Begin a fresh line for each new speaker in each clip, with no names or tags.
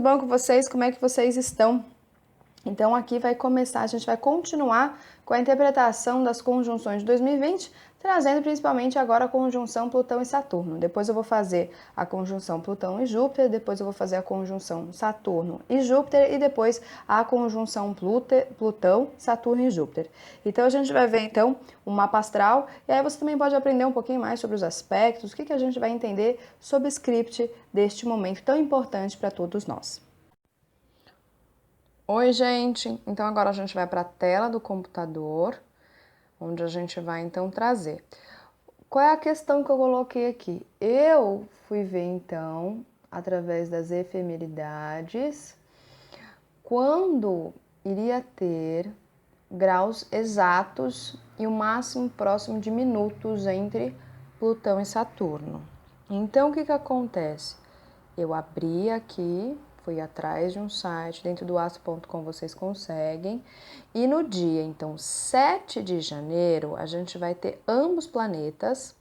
bom com vocês? Como é que vocês estão? Então aqui vai começar, a gente vai continuar com a interpretação das conjunções de 2020, trazendo principalmente agora a conjunção Plutão e Saturno. Depois eu vou fazer a conjunção Plutão e Júpiter, depois eu vou fazer a conjunção Saturno e Júpiter e depois a conjunção Plutão, Saturno e Júpiter. Então a gente vai ver então o mapa astral e aí você também pode aprender um pouquinho mais sobre os aspectos, o que a gente vai entender sobre o script deste momento tão importante para todos nós. Oi, gente! Então agora a gente vai para a tela do computador, onde a gente vai então trazer. Qual é a questão que eu coloquei aqui? Eu fui ver então, através das efemeridades, quando iria ter graus exatos e o máximo próximo de minutos entre Plutão e Saturno. Então o que acontece? Eu abri aqui, fui atrás de um site, dentro do astro.com vocês conseguem, e no dia, então, 7 de janeiro, a gente vai ter ambos planetas,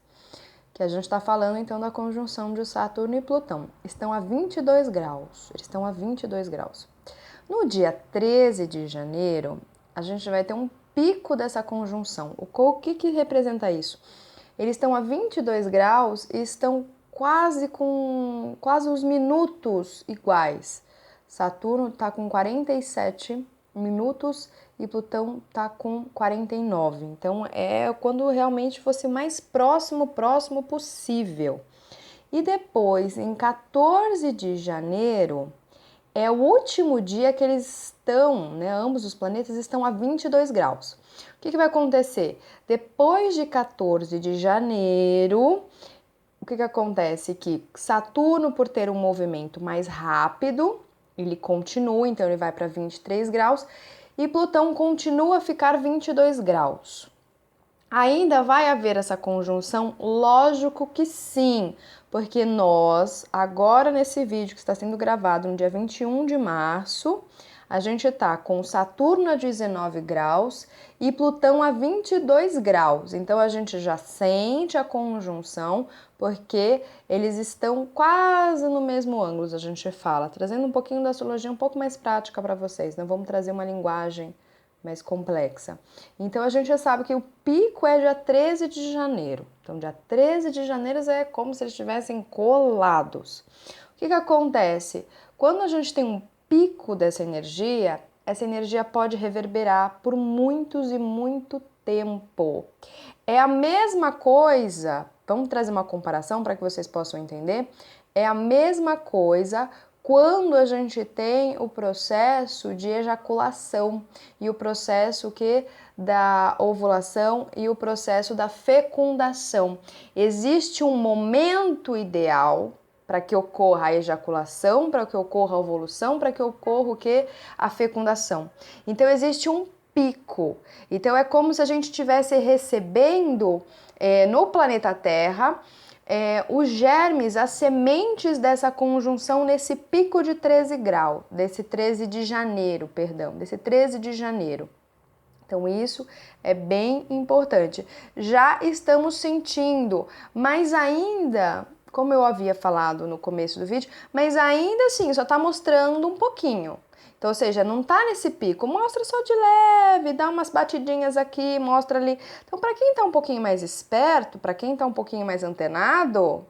que a gente está falando, então, da conjunção de Saturno e Plutão. Estão a 22 graus, eles estão a 22 graus. No dia 13 de janeiro, a gente vai ter um pico dessa conjunção. O que representa isso? Eles estão a 22 graus e estão quase os minutos iguais. Saturno está com 47 minutos e Plutão está com 49. Então é quando realmente fosse mais próximo possível. E depois, em 14 de janeiro, é o último dia que eles estão, né? Ambos os planetas estão a 22 graus. O que vai acontecer? Depois de 14 de janeiro, o que acontece? Que Saturno, por ter um movimento mais rápido, ele continua, então ele vai para 23 graus, e Plutão continua a ficar 22 graus. Ainda vai haver essa conjunção? Lógico que sim, porque nós, agora nesse vídeo que está sendo gravado no dia 21 de março, a gente está com Saturno a 19 graus e Plutão a 22 graus. Então, a gente já sente a conjunção, porque eles estão quase no mesmo ângulo, a gente fala, trazendo um pouquinho da astrologia um pouco mais prática para vocês, né? Vamos trazer uma linguagem mais complexa. Então, a gente já sabe que o pico é dia 13 de janeiro. Então, dia 13 de janeiro é como se eles estivessem colados. O que acontece? Quando a gente tem um pico dessa energia, essa energia pode reverberar por muitos e muito tempo. É a mesma coisa, vamos trazer uma comparação para que vocês possam entender, é a mesma coisa quando a gente tem o processo de ejaculação e o processo da ovulação e o processo da fecundação. Existe um momento ideal para que ocorra a ejaculação, para que ocorra a ovulação, para que ocorra a fecundação. Então existe um pico. Então é como se a gente estivesse recebendo no planeta Terra os germes, as sementes dessa conjunção nesse pico de 13 graus, desse 13 de janeiro. Então isso é bem importante. Já estamos sentindo, mas ainda, como eu havia falado no começo do vídeo, mas ainda assim só está mostrando um pouquinho. Então, ou seja, não tá nesse pico, mostra só de leve, dá umas batidinhas aqui, mostra ali. Então, para quem tá um pouquinho mais esperto, para quem tá um pouquinho mais antenado,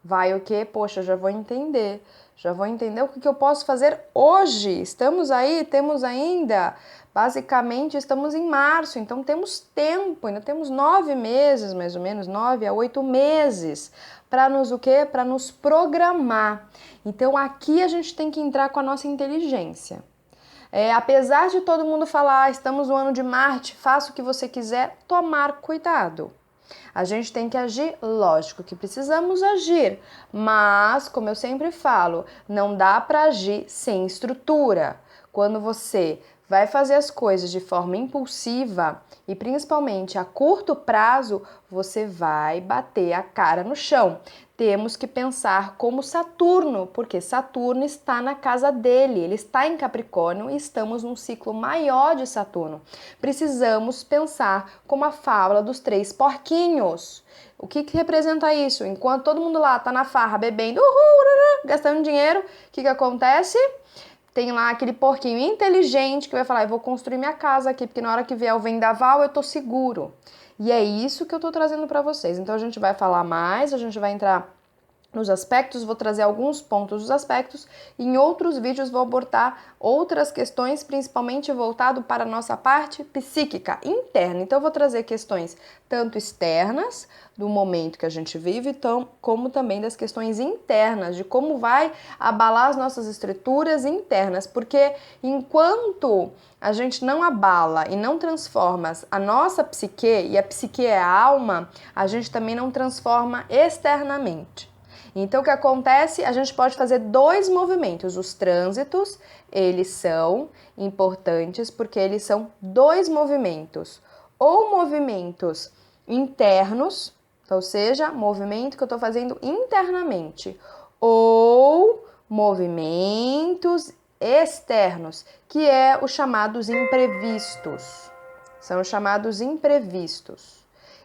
vai o quê? Poxa, já vou entender o que eu posso fazer hoje. Estamos aí, temos ainda, basicamente estamos em março, então temos tempo, ainda temos 9 meses, mais ou menos, 9 a 8 meses, para nos o quê? Para nos programar. Então aqui a gente tem que entrar com a nossa inteligência. Apesar de todo mundo falar, estamos no ano de Marte, faça o que você quiser, tomar cuidado. A gente tem que agir, lógico que precisamos agir, mas, como eu sempre falo, não dá para agir sem estrutura. Quando você vai fazer as coisas de forma impulsiva e principalmente a curto prazo, você vai bater a cara no chão. Temos que pensar como Saturno, porque Saturno está na casa dele, ele está em Capricórnio e estamos num ciclo maior de Saturno. Precisamos pensar como a fábula dos 3 porquinhos. O que representa isso? Enquanto todo mundo lá está na farra bebendo, uhul, gastando dinheiro, o que acontece? Tem lá aquele porquinho inteligente que vai falar, eu vou construir minha casa aqui, porque na hora que vier o vendaval eu tô seguro. E é isso que eu tô trazendo para vocês. Então a gente vai falar mais, a gente vai entrar nos aspectos, vou trazer alguns pontos dos aspectos, e em outros vídeos vou abordar outras questões, principalmente voltado para a nossa parte psíquica, interna. Então eu vou trazer questões tanto externas, do momento que a gente vive, como também das questões internas, de como vai abalar as nossas estruturas internas, porque enquanto a gente não abala e não transforma a nossa psique, e a psique é a alma, a gente também não transforma externamente. Então, o que acontece? A gente pode fazer dois movimentos. Os trânsitos, eles são importantes porque eles são dois movimentos. Ou movimentos internos, ou seja, movimento que eu estou fazendo internamente. Ou movimentos externos, que é os chamados imprevistos. São os chamados imprevistos.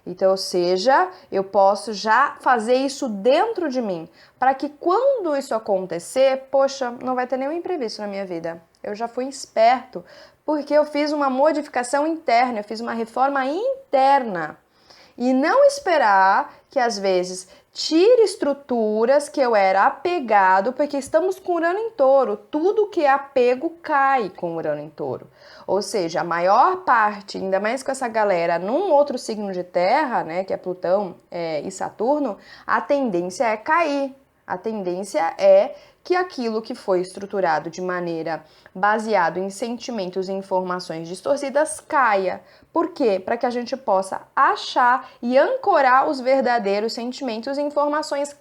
Então, ou seja, eu posso já fazer isso dentro de mim, para que quando isso acontecer, poxa, não vai ter nenhum imprevisto na minha vida. Eu já fui esperto, porque eu fiz uma modificação interna, eu fiz uma reforma interna. E não esperar que, às vezes, tire estruturas que eu era apegado, porque estamos com Urano em Touro. Tudo que é apego cai com Urano em Touro. Ou seja, a maior parte, ainda mais com essa galera num outro signo de terra, né, que é Plutão e Saturno, a tendência é cair. A tendência é que aquilo que foi estruturado de maneira baseado em sentimentos e informações distorcidas caia. Por quê? Para que a gente possa achar e ancorar os verdadeiros sentimentos e informações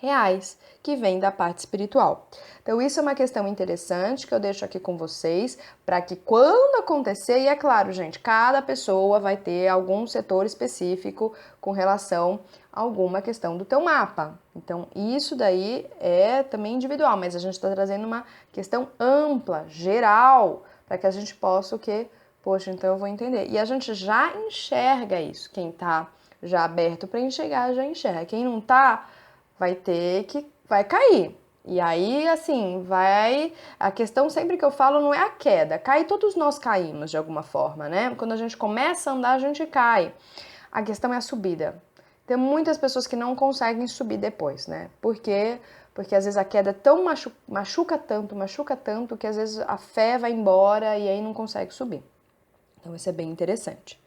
reais que vêm da parte espiritual. Então isso é uma questão interessante que eu deixo aqui com vocês, para que quando acontecer, e é claro, gente, cada pessoa vai ter algum setor específico com relação a alguma questão do teu mapa. Então isso daí é também individual, mas a gente está trazendo uma questão ampla, geral, para que a gente possa o quê? Poxa, então eu vou entender. E a gente já enxerga isso. Quem tá já aberto para enxergar, já enxerga. Quem não tá, vai cair. E aí, assim, a questão sempre que eu falo não é a queda. Cair, todos nós caímos de alguma forma, né? Quando a gente começa a andar, a gente cai. A questão é a subida. Tem muitas pessoas que não conseguem subir depois, né? Por quê? Porque às vezes a queda machuca tanto, que às vezes a fé vai embora e aí não consegue subir. Então, isso é bem interessante.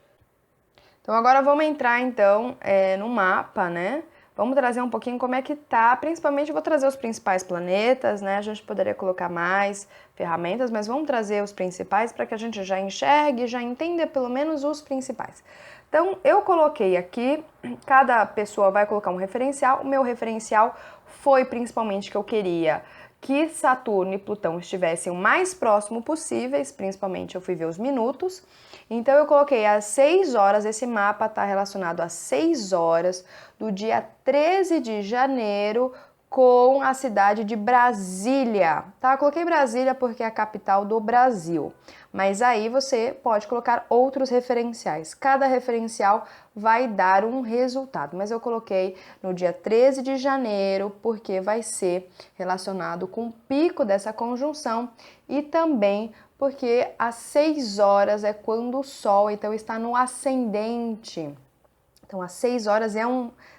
Então, agora vamos entrar, então, no mapa, né? Vamos trazer um pouquinho como é que tá, principalmente vou trazer os principais planetas, né? A gente poderia colocar mais ferramentas, mas vamos trazer os principais para que a gente já enxergue, já entenda pelo menos os principais. Então, eu coloquei aqui, cada pessoa vai colocar um referencial. O meu referencial foi principalmente que eu queria que Saturno e Plutão estivessem o mais próximo possíveis, principalmente eu fui ver os minutos. Então eu coloquei às 6 horas, esse mapa está relacionado às 6 horas do dia 13 de janeiro com a cidade de Brasília, tá? Eu coloquei Brasília porque é a capital do Brasil, mas aí você pode colocar outros referenciais. Cada referencial vai dar um resultado, mas eu coloquei no dia 13 de janeiro porque vai ser relacionado com o pico dessa conjunção e também porque às 6 horas é quando o Sol então está no ascendente. Então, às 6 horas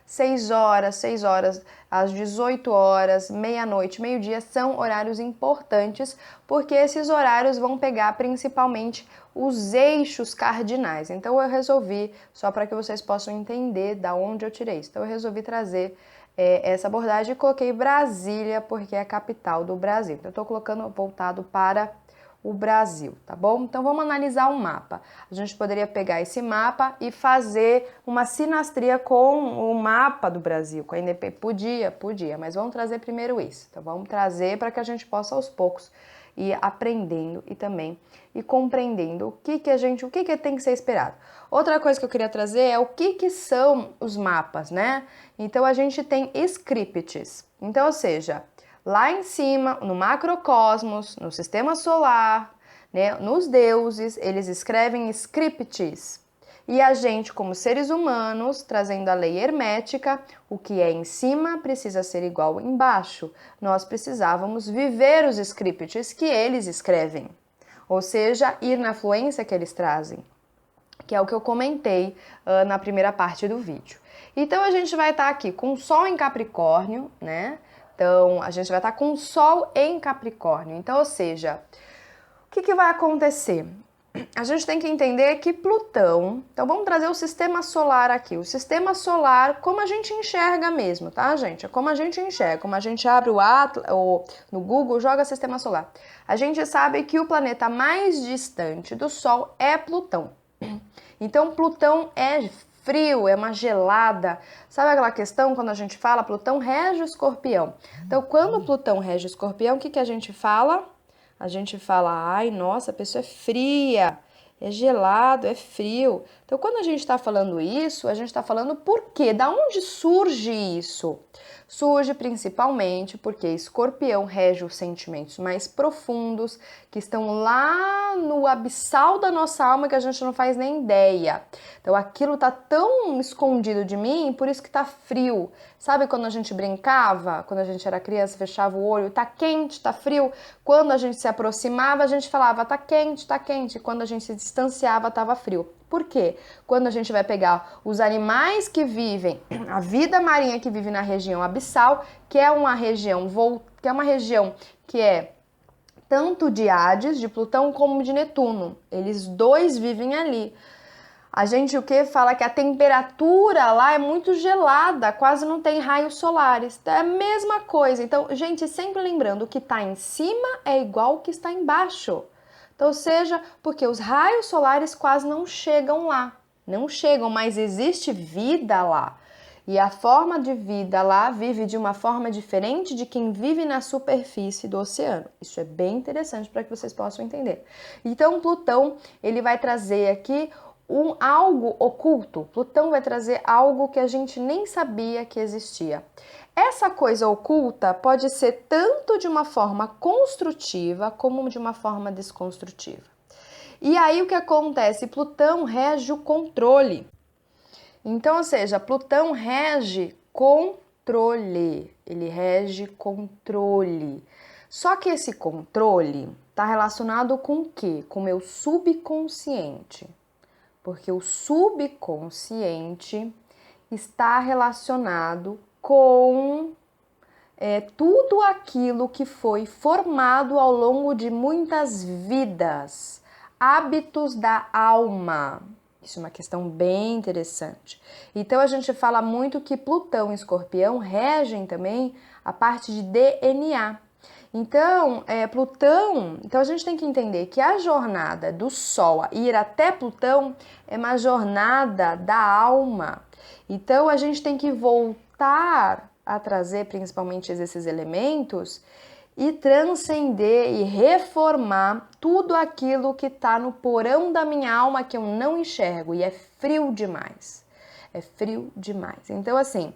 6 horas, às 18 horas, meia-noite, meio-dia são horários importantes, porque esses horários vão pegar principalmente os eixos cardinais. Então, eu resolvi, só para que vocês possam entender da onde eu tirei isso, então eu resolvi trazer essa abordagem e coloquei Brasília, porque é a capital do Brasil. Então, eu estou colocando voltado para o Brasil, tá bom? Então vamos analisar um mapa. A gente poderia pegar esse mapa e fazer uma sinastria com o mapa do Brasil, com a NDP. Podia, mas vamos trazer primeiro isso. Então vamos trazer para que a gente possa aos poucos ir aprendendo e também ir compreendendo o que tem que ser esperado. Outra coisa que eu queria trazer é o que são os mapas, né? Então a gente tem scripts. Então, ou seja, lá em cima, no macrocosmos, no sistema solar, né, nos deuses, eles escrevem scripts. E a gente, como seres humanos, trazendo a lei hermética, o que é em cima precisa ser igual embaixo. Nós precisávamos viver os scripts que eles escrevem, ou seja, ir na fluência que eles trazem, que é o que eu comentei na primeira parte do vídeo. Então, a gente vai estar aqui com o Sol em Capricórnio, né? Então, a gente vai estar com o Sol em Capricórnio. Então, ou seja, o que vai acontecer? A gente tem que entender que Plutão... Então, vamos trazer o sistema solar aqui. O sistema solar, como a gente enxerga mesmo, tá, gente? É como a gente enxerga. Como a gente abre o Atlas, ou no Google, joga sistema solar. A gente sabe que o planeta mais distante do Sol é Plutão. Então, Plutão é frio, é uma gelada. Sabe aquela questão quando a gente fala Plutão rege o Escorpião? Então, quando Plutão rege o Escorpião, o que a gente fala? A gente fala, ai, nossa, a pessoa é fria, é gelado, é frio. Então, quando a gente está falando isso, a gente está falando por quê? Da onde surge isso? Surge principalmente porque Escorpião rege os sentimentos mais profundos, que estão lá no abissal da nossa alma que a gente não faz nem ideia. Então aquilo tá tão escondido de mim, por isso que tá frio. Sabe quando a gente brincava, quando a gente era criança, fechava o olho, tá quente, tá frio? Quando a gente se aproximava, a gente falava, tá quente, tá quente. Quando a gente se distanciava, tava frio. Por quê? Quando a gente vai pegar os animais que vivem, a vida marinha que vive na região abissal, que é uma região que é tanto de Hades, de Plutão, como de Netuno. Eles dois vivem ali. A gente fala que a temperatura lá é muito gelada, quase não tem raios solares. É a mesma coisa. Então, gente, sempre lembrando, o que está em cima é igual ao que está embaixo. Então, ou seja, porque os raios solares quase não chegam lá. Não chegam, mas existe vida lá. E a forma de vida lá vive de uma forma diferente de quem vive na superfície do oceano. Isso é bem interessante para que vocês possam entender. Então, Plutão, ele vai trazer aqui algo oculto. Plutão vai trazer algo que a gente nem sabia que existia. Essa coisa oculta pode ser tanto de uma forma construtiva como de uma forma desconstrutiva. E aí o que acontece? Plutão rege o controle. Então, ou seja, Plutão rege controle. Ele rege controle. Só que esse controle está relacionado com o quê? Com o meu subconsciente. Porque o subconsciente está relacionado com tudo aquilo que foi formado ao longo de muitas vidas, hábitos da alma. Isso é uma questão bem interessante. Então a gente fala muito que Plutão e Escorpião regem também a parte de DNA. Então, então a gente tem que entender que a jornada do Sol ir até Plutão é uma jornada da alma. Então a gente tem que voltar a trazer principalmente esses elementos e transcender e reformar tudo aquilo que está no porão da minha alma que eu não enxergo e é frio demais. É frio demais. Então, assim,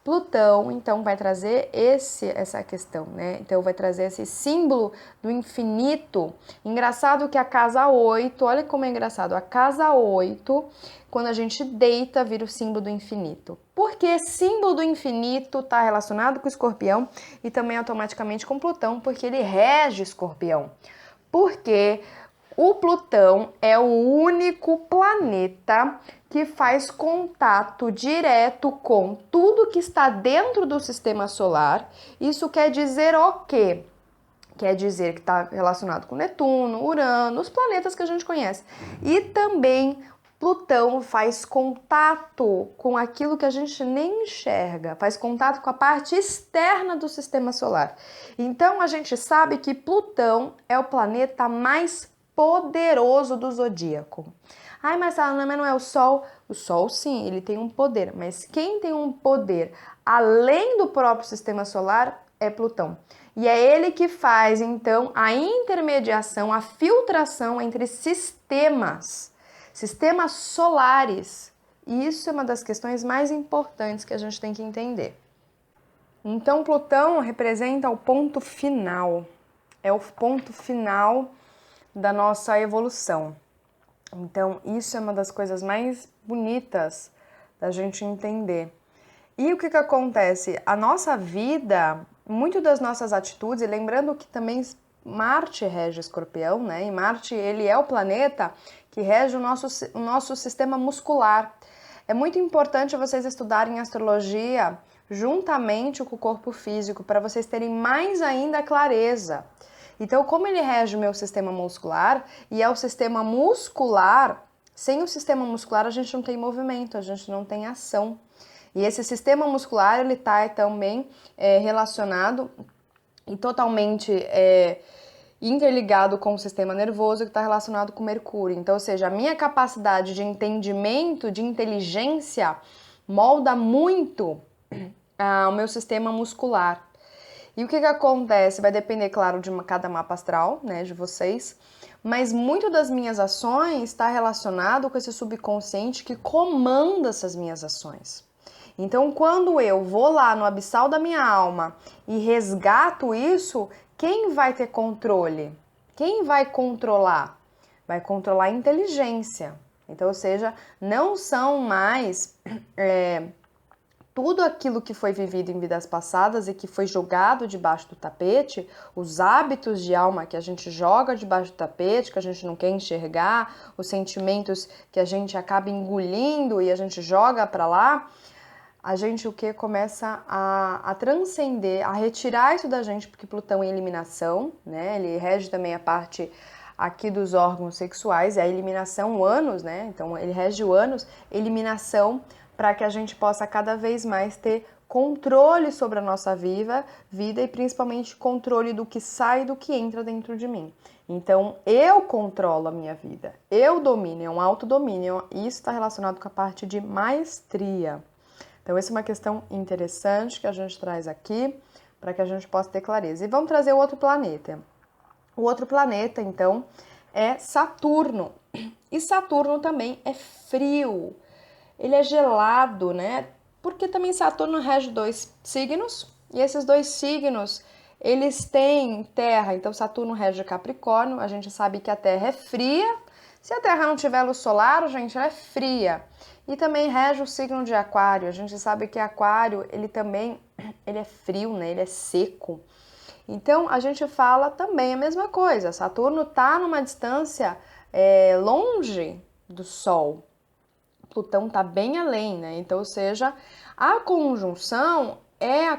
Plutão, então, vai trazer essa questão, né? Então, vai trazer esse símbolo do infinito. Engraçado que a casa 8, olha como é engraçado, a casa 8, quando a gente deita, vira o símbolo do infinito. Porque símbolo do infinito está relacionado com o Escorpião e também automaticamente com Plutão, porque ele rege Escorpião. Porque o Plutão é o único planeta que faz contato direto com tudo que está dentro do sistema solar. Isso quer dizer o quê? Quer dizer que está relacionado com Netuno, Urano, os planetas que a gente conhece. E também Plutão faz contato com aquilo que a gente nem enxerga, faz contato com a parte externa do sistema solar. Então a gente sabe que Plutão é o planeta mais poderoso do zodíaco. Ai, mas não é o Sol? O Sol, sim, ele tem um poder, mas quem tem um poder além do próprio sistema solar é Plutão. E é ele que faz, então, a intermediação, a filtração entre sistemas solares. E isso é uma das questões mais importantes que a gente tem que entender. Então, Plutão representa o ponto final. É o ponto final da nossa evolução. Então, isso é uma das coisas mais bonitas da gente entender. E o que acontece? A nossa vida, muito das nossas atitudes, e lembrando que também Marte rege Escorpião, né? E Marte, ele é o planeta que rege o nosso sistema muscular. É muito importante vocês estudarem astrologia juntamente com o corpo físico, para vocês terem mais ainda clareza. Então, como ele rege o meu sistema muscular, e é o sistema muscular, sem o sistema muscular a gente não tem movimento, a gente não tem ação. E esse sistema muscular, ele está também relacionado e totalmente interligado com o sistema nervoso, que está relacionado com Mercúrio. Então, ou seja, a minha capacidade de entendimento, de inteligência, molda muito o meu sistema muscular. E o que acontece? Vai depender, claro, de cada mapa astral, né, de vocês, mas muito das minhas ações está relacionado com esse subconsciente que comanda essas minhas ações. Então, quando eu vou lá no abissal da minha alma e resgato isso, quem vai ter controle? Quem vai controlar? Vai controlar a inteligência. Então, ou seja, não são mais tudo aquilo que foi vivido em vidas passadas e que foi jogado debaixo do tapete, os hábitos de alma que a gente joga debaixo do tapete, que a gente não quer enxergar, os sentimentos que a gente acaba engolindo e a gente joga para lá, a gente o que começa a transcender, a retirar isso da gente, porque Plutão é eliminação, né? Ele rege também a parte aqui dos órgãos sexuais, é a eliminação, o ânus, né? Então ele rege o ânus, eliminação, para que a gente possa cada vez mais ter controle sobre a nossa vida e principalmente controle do que sai e do que entra dentro de mim. Então, eu controlo a minha vida, eu domino, é um autodomínio, e isso está relacionado com a parte de maestria. Então, essa é uma questão interessante que a gente traz aqui, para que a gente possa ter clareza. E vamos trazer o outro planeta. O outro planeta, então, é Saturno. E Saturno também é frio. Ele é gelado, né? Porque também Saturno rege 2 signos, e esses 2 signos, eles têm terra. Então, Saturno rege Capricórnio, a gente sabe que a Terra é fria. Se a Terra não tiver luz solar, gente, ela é fria. E também rege o signo de Aquário. A gente sabe que Aquário, ele é frio, né? Ele é seco. Então, a gente fala também a mesma coisa. Saturno está numa distância longe do Sol. Plutão está bem além, né? Então, ou seja, a conjunção é a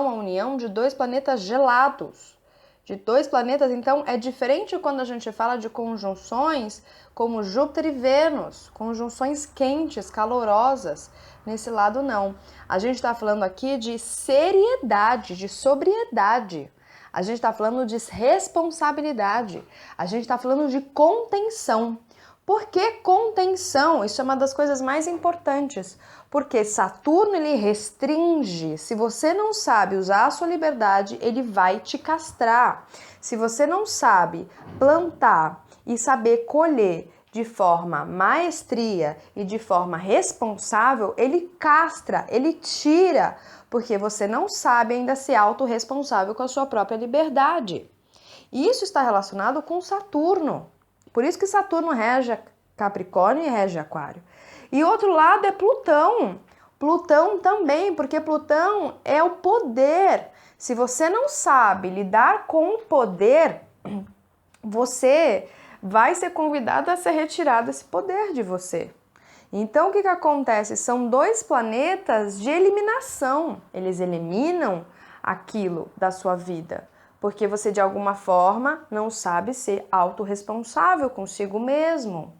união de 2 planetas gelados. De 2 planetas, então, é diferente quando a gente fala de conjunções como Júpiter e Vênus, conjunções quentes, calorosas. Nesse lado, não. A gente está falando aqui de seriedade, de sobriedade. A gente está falando de responsabilidade. A gente está falando de contenção. Por que contenção? Isso é uma das coisas mais importantes, porque Saturno ele restringe. Se você não sabe usar a sua liberdade, ele vai te castrar. Se você não sabe plantar e saber colher de forma maestria e de forma responsável, ele castra, ele tira, porque você não sabe ainda ser autorresponsável com a sua própria liberdade. E isso está relacionado com Saturno. Por isso que Saturno rege Capricórnio e rege Aquário. E outro lado é Plutão. Plutão também, porque Plutão é o poder. Se você não sabe lidar com o poder, você vai ser convidado a ser retirado esse poder de você. Então, o que acontece? São 2 planetas de eliminação. Eles eliminam aquilo da sua vida, porque você, de alguma forma, não sabe ser autorresponsável consigo mesmo.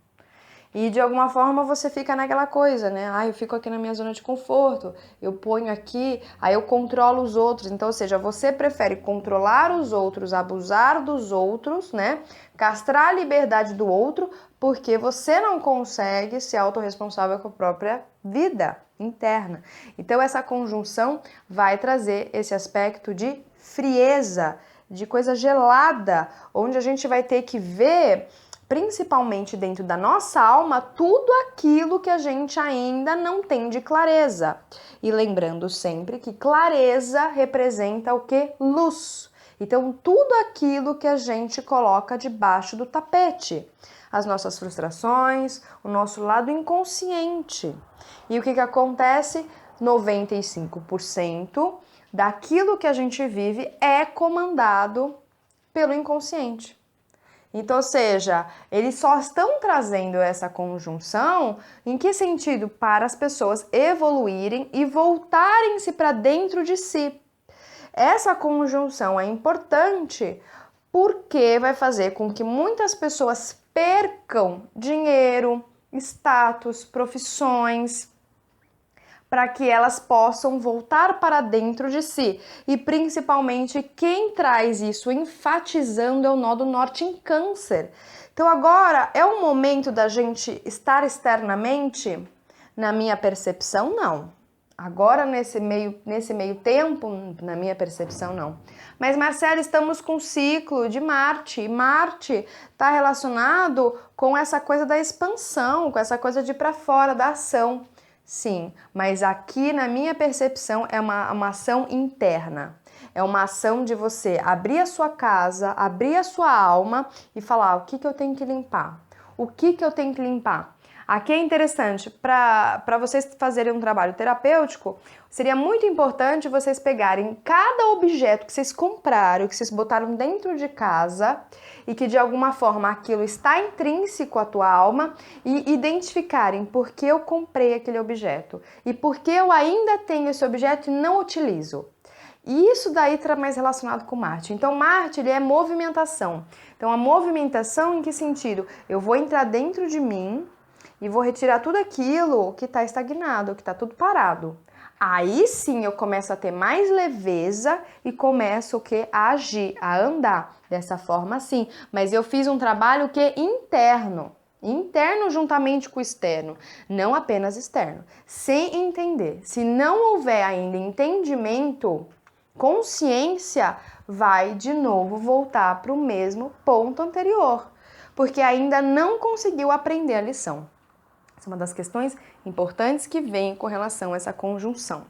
E, de alguma forma, você fica naquela coisa, né? Eu fico aqui na minha zona de conforto, eu ponho aqui, aí eu controlo os outros. Então, ou seja, você prefere controlar os outros, abusar dos outros, né? Castrar a liberdade do outro, porque você não consegue ser autorresponsável com a própria vida interna. Então, essa conjunção vai trazer esse aspecto de frieza, de coisa gelada, onde a gente vai ter que ver, principalmente dentro da nossa alma, tudo aquilo que a gente ainda não tem de clareza. E lembrando sempre que clareza representa o quê? Luz. Então, tudo aquilo que a gente coloca debaixo do tapete, as nossas frustrações, o nosso lado inconsciente. E o que acontece? 95% daquilo que a gente vive é comandado pelo inconsciente. Então, ou seja, eles só estão trazendo essa conjunção em que sentido? Para as pessoas evoluírem e voltarem-se para dentro de si. Essa conjunção é importante porque vai fazer com que muitas pessoas percam dinheiro, status, profissões, para que elas possam voltar para dentro de si. E principalmente quem traz isso enfatizando é o nó do norte em Câncer. Então agora é o momento da gente estar externamente? Na minha percepção, não. Agora, nesse meio tempo, na minha percepção, não. Mas, Marcela, estamos com o ciclo de Marte. E Marte está relacionado com essa coisa da expansão, com essa coisa de ir para fora, da ação. Sim, mas aqui, na minha percepção, é uma ação interna. É uma ação de você abrir a sua casa, abrir a sua alma e falar o que eu tenho que limpar. O que eu tenho que limpar? Aqui é interessante, para vocês fazerem um trabalho terapêutico, seria muito importante vocês pegarem cada objeto que vocês compraram, que vocês botaram dentro de casa e que de alguma forma aquilo está intrínseco à tua alma e identificarem por que eu comprei aquele objeto e por que eu ainda tenho esse objeto e não utilizo. E isso daí está mais relacionado com Marte. Então, Marte ele é movimentação. Então, a movimentação em que sentido? Eu vou entrar dentro de mim e vou retirar tudo aquilo que está estagnado, que está tudo parado. Aí sim eu começo a ter mais leveza e começo o quê? A agir, a andar dessa forma sim. Mas eu fiz um trabalho que é interno. Interno juntamente com o externo, não apenas externo. Sem entender. Se não houver ainda entendimento, consciência vai de novo voltar para o mesmo ponto anterior. Porque ainda não conseguiu aprender a lição. Essa é uma das questões importantes que vem com relação a essa conjunção.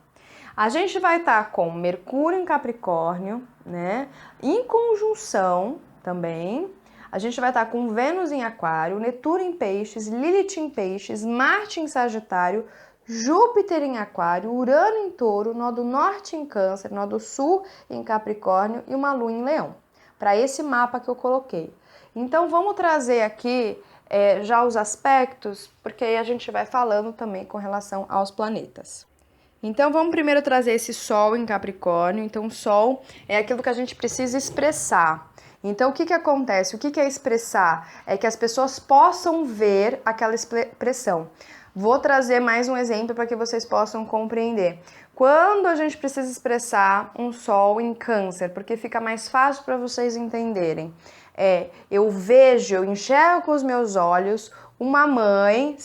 A gente vai estar com Mercúrio em Capricórnio, né? Em conjunção também. A gente vai estar com Vênus em Aquário, Netuno em Peixes, Lilith em Peixes, Marte em Sagitário, Júpiter em Aquário, Urano em Touro, nó do Norte em Câncer, nó do Sul em Capricórnio e uma Lua em Leão. Para esse mapa que eu coloquei. Então vamos trazer aqui já os aspectos, porque aí a gente vai falando também com relação aos planetas. Então vamos primeiro trazer esse Sol em Capricórnio. Então o Sol é aquilo que a gente precisa expressar. Então o que acontece? O que é expressar? É que as pessoas possam ver aquela expressão. Vou trazer mais um exemplo para que vocês possam compreender. Quando a gente precisa expressar um Sol em Câncer, porque fica mais fácil para vocês entenderem. Eu vejo, eu enxergo com os meus olhos uma mãe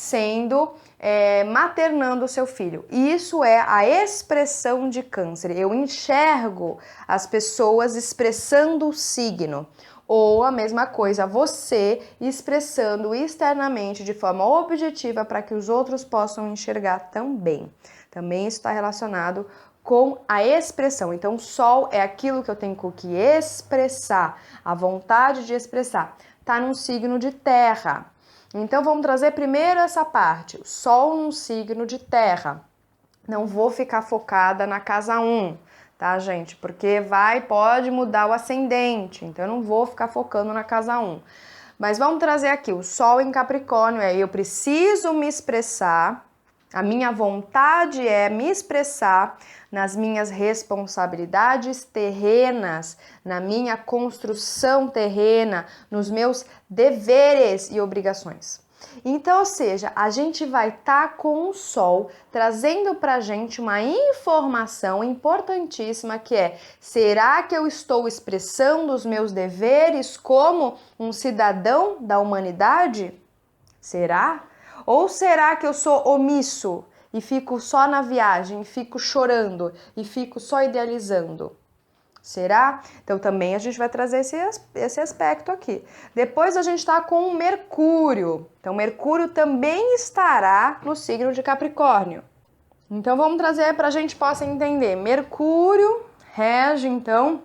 maternando o seu filho. Isso é a expressão de Câncer. Eu enxergo as pessoas expressando o signo. Ou a mesma coisa, você expressando externamente de forma objetiva para que os outros possam enxergar também. Também isso está relacionado com a expressão. Então, o Sol é aquilo que eu tenho que expressar, a vontade de expressar. Está num signo de terra. Então, vamos trazer primeiro essa parte. O Sol num signo de terra. Não vou ficar focada na casa 1, tá, gente? Porque pode mudar o ascendente. Então, eu não vou ficar focando na casa 1. Mas vamos trazer aqui o Sol em Capricórnio. Eu preciso me expressar. A minha vontade é me expressar nas minhas responsabilidades terrenas, na minha construção terrena, nos meus deveres e obrigações. Então, ou seja, a gente vai estar com o Sol trazendo pra gente uma informação importantíssima que é: será que eu estou expressando os meus deveres como um cidadão da humanidade? Será? Ou será que eu sou omisso e fico só na viagem, e fico chorando e fico só idealizando? Será? Então também a gente vai trazer esse aspecto aqui. Depois a gente está com o Mercúrio. Então Mercúrio também estará no signo de Capricórnio. Então vamos trazer para a gente possa entender. Mercúrio rege então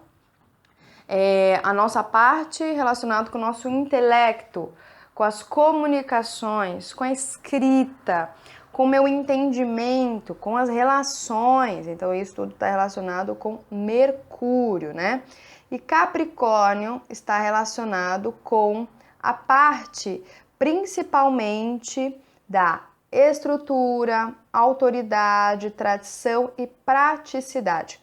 a nossa parte relacionada com o nosso intelecto, com as comunicações, com a escrita, com o meu entendimento, com as relações. Então, isso tudo está relacionado com Mercúrio, né? E Capricórnio está relacionado com a parte, principalmente, da estrutura, autoridade, tradição e praticidade.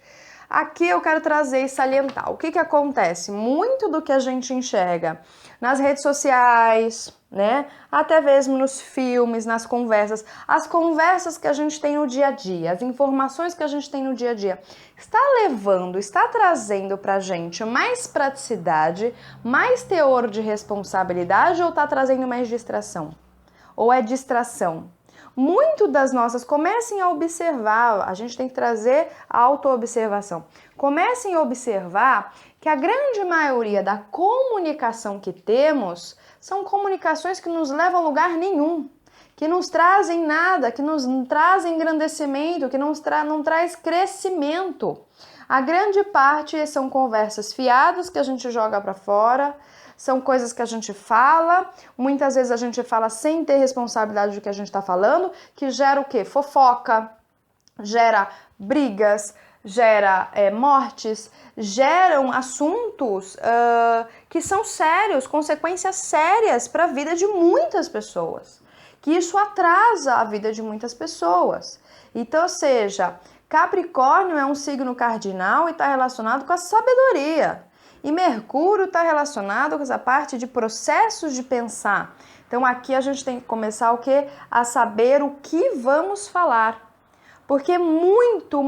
Aqui eu quero trazer e salientar o que acontece. Muito do que a gente enxerga nas redes sociais, né? Até mesmo nos filmes, nas conversas, as conversas que a gente tem no dia a dia, as informações que a gente tem no dia a dia, está trazendo pra gente mais praticidade, mais teor de responsabilidade ou está trazendo mais distração? Ou é distração? Muito das nossas, comecem a observar, a gente tem que trazer a autoobservação. Comecem a observar que a grande maioria da comunicação que temos são comunicações que nos levam a lugar nenhum, que nos trazem nada, que nos trazem engrandecimento, que não traz crescimento. A grande parte são conversas fiadas que a gente joga para fora, são coisas que a gente fala, muitas vezes a gente fala sem ter responsabilidade do que a gente está falando, que gera o quê? Fofoca, gera brigas, gera mortes, geram assuntos que são sérios, consequências sérias para a vida de muitas pessoas, que isso atrasa a vida de muitas pessoas. Então, ou seja, Capricórnio é um signo cardinal e está relacionado com a sabedoria. E Mercúrio está relacionado com essa parte de processos de pensar. Então aqui a gente tem que começar o quê? A saber o que vamos falar. Porque muito,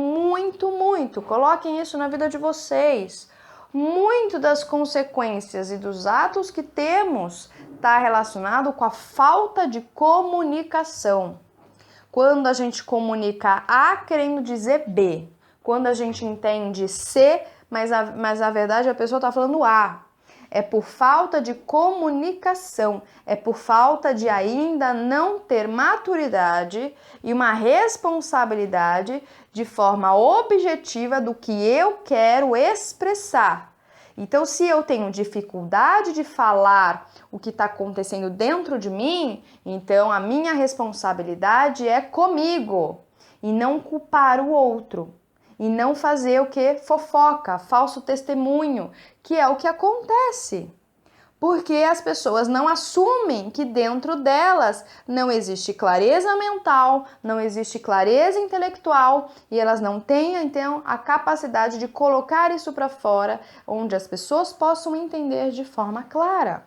coloquem isso na vida de vocês. Muito das consequências e dos atos que temos está relacionado com a falta de comunicação. Quando a gente comunica A querendo dizer B. Quando a gente entende C, mas a verdade a pessoa está falando A. É por falta de comunicação, é por falta de ainda não ter maturidade e uma responsabilidade de forma objetiva do que eu quero expressar. Então, se eu tenho dificuldade de falar o que está acontecendo dentro de mim, então a minha responsabilidade é comigo e não culpar o outro. E não fazer o que? Fofoca, falso testemunho, que é o que acontece. Porque as pessoas não assumem que dentro delas não existe clareza mental, não existe clareza intelectual e elas não têm, então, a capacidade de colocar isso para fora, onde as pessoas possam entender de forma clara.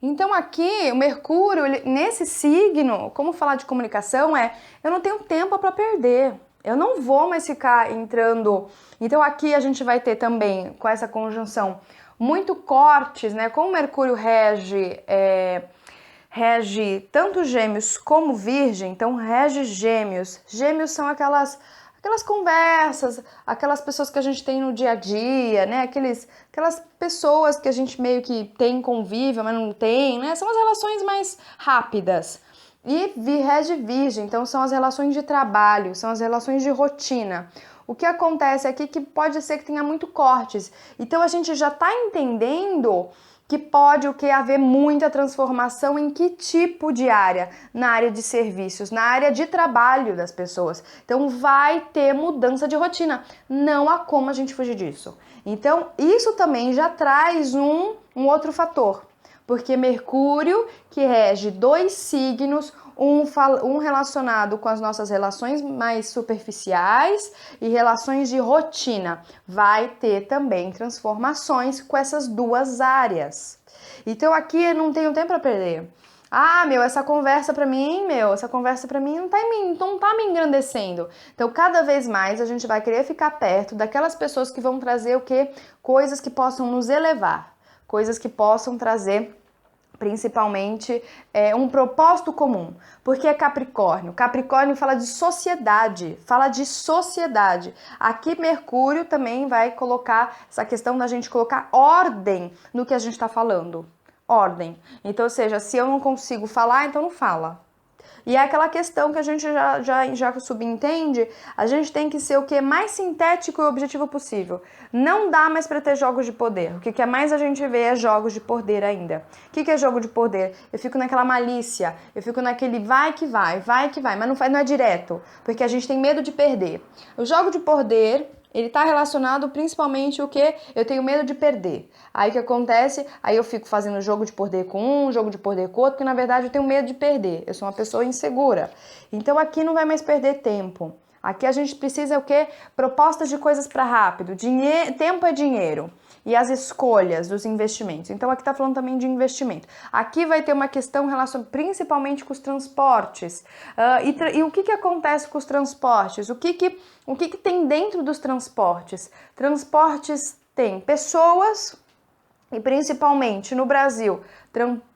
Então aqui, o Mercúrio, nesse signo, como falar de comunicação eu não tenho tempo para perder. Eu não vou mais ficar entrando... Então aqui a gente vai ter também, com essa conjunção, muito cortes, né? Como Mercúrio rege tanto Gêmeos como Virgem, então rege Gêmeos. Gêmeos são aquelas conversas, aquelas pessoas que a gente tem no dia a dia, né? Aquelas pessoas que a gente meio que tem convívio, mas não tem, né? São as relações mais rápidas. E rege Virgem, então são as relações de trabalho, são as relações de rotina. O que acontece aqui é que pode ser que tenha muito cortes. Então a gente já está entendendo que pode haver muita transformação em que tipo de área? Na área de serviços, na área de trabalho das pessoas. Então vai ter mudança de rotina. Não há como a gente fugir disso. Então isso também já traz um outro fator. Porque Mercúrio, que rege 2 signos, um relacionado com as nossas relações mais superficiais e relações de rotina, vai ter também transformações com essas 2 áreas. Então aqui eu não tenho tempo para perder. Essa conversa para mim não tá me engrandecendo. Então, cada vez mais a gente vai querer ficar perto daquelas pessoas que vão trazer o quê? Coisas que possam nos elevar, coisas que possam trazer principalmente um propósito comum, porque é Capricórnio. Capricórnio fala de sociedade, Aqui Mercúrio também vai colocar essa questão da gente colocar ordem no que a gente está falando. Ordem. Então, ou seja, se eu não consigo falar, então não fala. E é aquela questão que a gente já subentende, a gente tem que ser o que? Mais sintético e objetivo possível. Não dá mais para ter jogos de poder. O que mais a gente vê é jogos de poder ainda. O que é jogo de poder? Eu fico naquela malícia, eu fico naquele vai que vai, mas não é direto, porque a gente tem medo de perder. O jogo de poder, ele tá relacionado principalmente o que? Eu tenho medo de perder. Aí o que acontece? Aí eu fico fazendo jogo de poder com um, jogo de poder com outro, porque na verdade eu tenho medo de perder. Eu sou uma pessoa insegura. Então aqui não vai mais perder tempo. Aqui a gente precisa o quê? Propostas de coisas para rápido. Tempo é dinheiro. E as escolhas dos investimentos. Então aqui está falando também de investimento. Aqui vai ter uma questão relacionada principalmente com os transportes. E o que acontece com os transportes? O que tem dentro dos transportes? Transportes tem pessoas e principalmente no Brasil,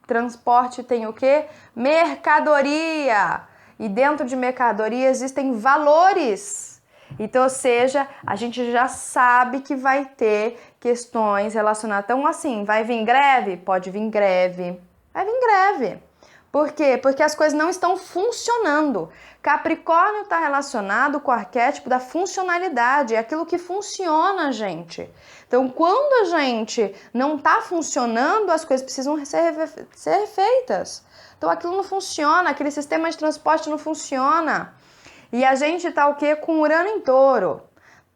transporte tem o quê? Mercadoria. E dentro de mercadoria existem valores. Então, ou seja, a gente já sabe que vai ter questões relacionadas. Então, assim, vai vir greve? Pode vir greve. Vai vir greve. Por quê? Porque as coisas não estão funcionando. Capricórnio está relacionado com o arquétipo da funcionalidade, é aquilo que funciona, gente. Então, quando a gente não está funcionando, as coisas precisam ser feitas. Então, aquilo não funciona, aquele sistema de transporte não funciona. E a gente tá o quê? Com Urano em Touro.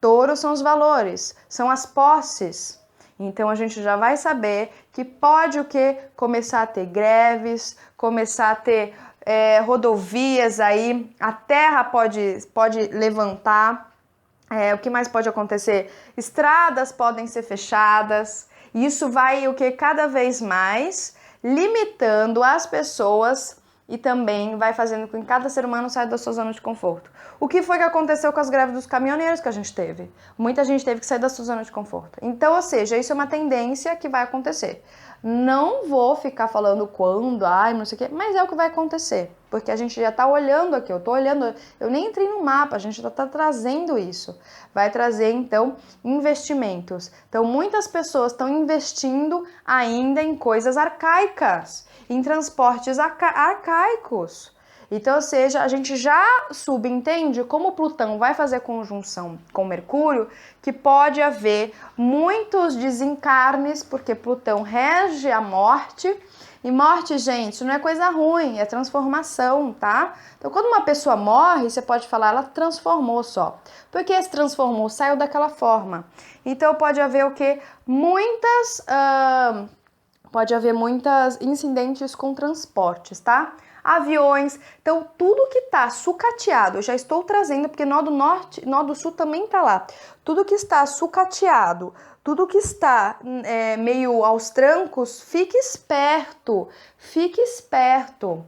Touro são os valores, são as posses. Então a gente já vai saber que pode o quê? Começar a ter greves, começar a ter rodovias aí, a terra pode levantar. O que mais pode acontecer? Estradas podem ser fechadas. Isso vai o quê? Cada vez mais limitando as pessoas e também vai fazendo com que cada ser humano saia da sua zona de conforto. O que foi que aconteceu com as greves dos caminhoneiros que a gente teve? Muita gente teve que sair da sua zona de conforto. Então, ou seja, isso é uma tendência que vai acontecer. Não vou ficar falando quando, não sei o quê, mas é o que vai acontecer. Porque a gente já tá olhando aqui, eu tô olhando, eu nem entrei no mapa, a gente já tá trazendo isso. Vai trazer, então, investimentos. Então, muitas pessoas estão investindo ainda em coisas arcaicas, em transportes arcaicos. Então, ou seja, a gente já subentende como Plutão vai fazer conjunção com Mercúrio, que pode haver muitos desencarnes, porque Plutão rege a morte. E morte, gente, não é coisa ruim, é transformação, tá? Então, quando uma pessoa morre, você pode falar, ela transformou só. Porque se transformou, saiu daquela forma. Então, pode haver o quê? Pode haver muitos incidentes com transportes, tá? Aviões, então tudo que tá sucateado, eu já estou trazendo, porque nó do norte, nó do sul também tá lá. Tudo que está sucateado, tudo que está meio aos trancos, fique esperto,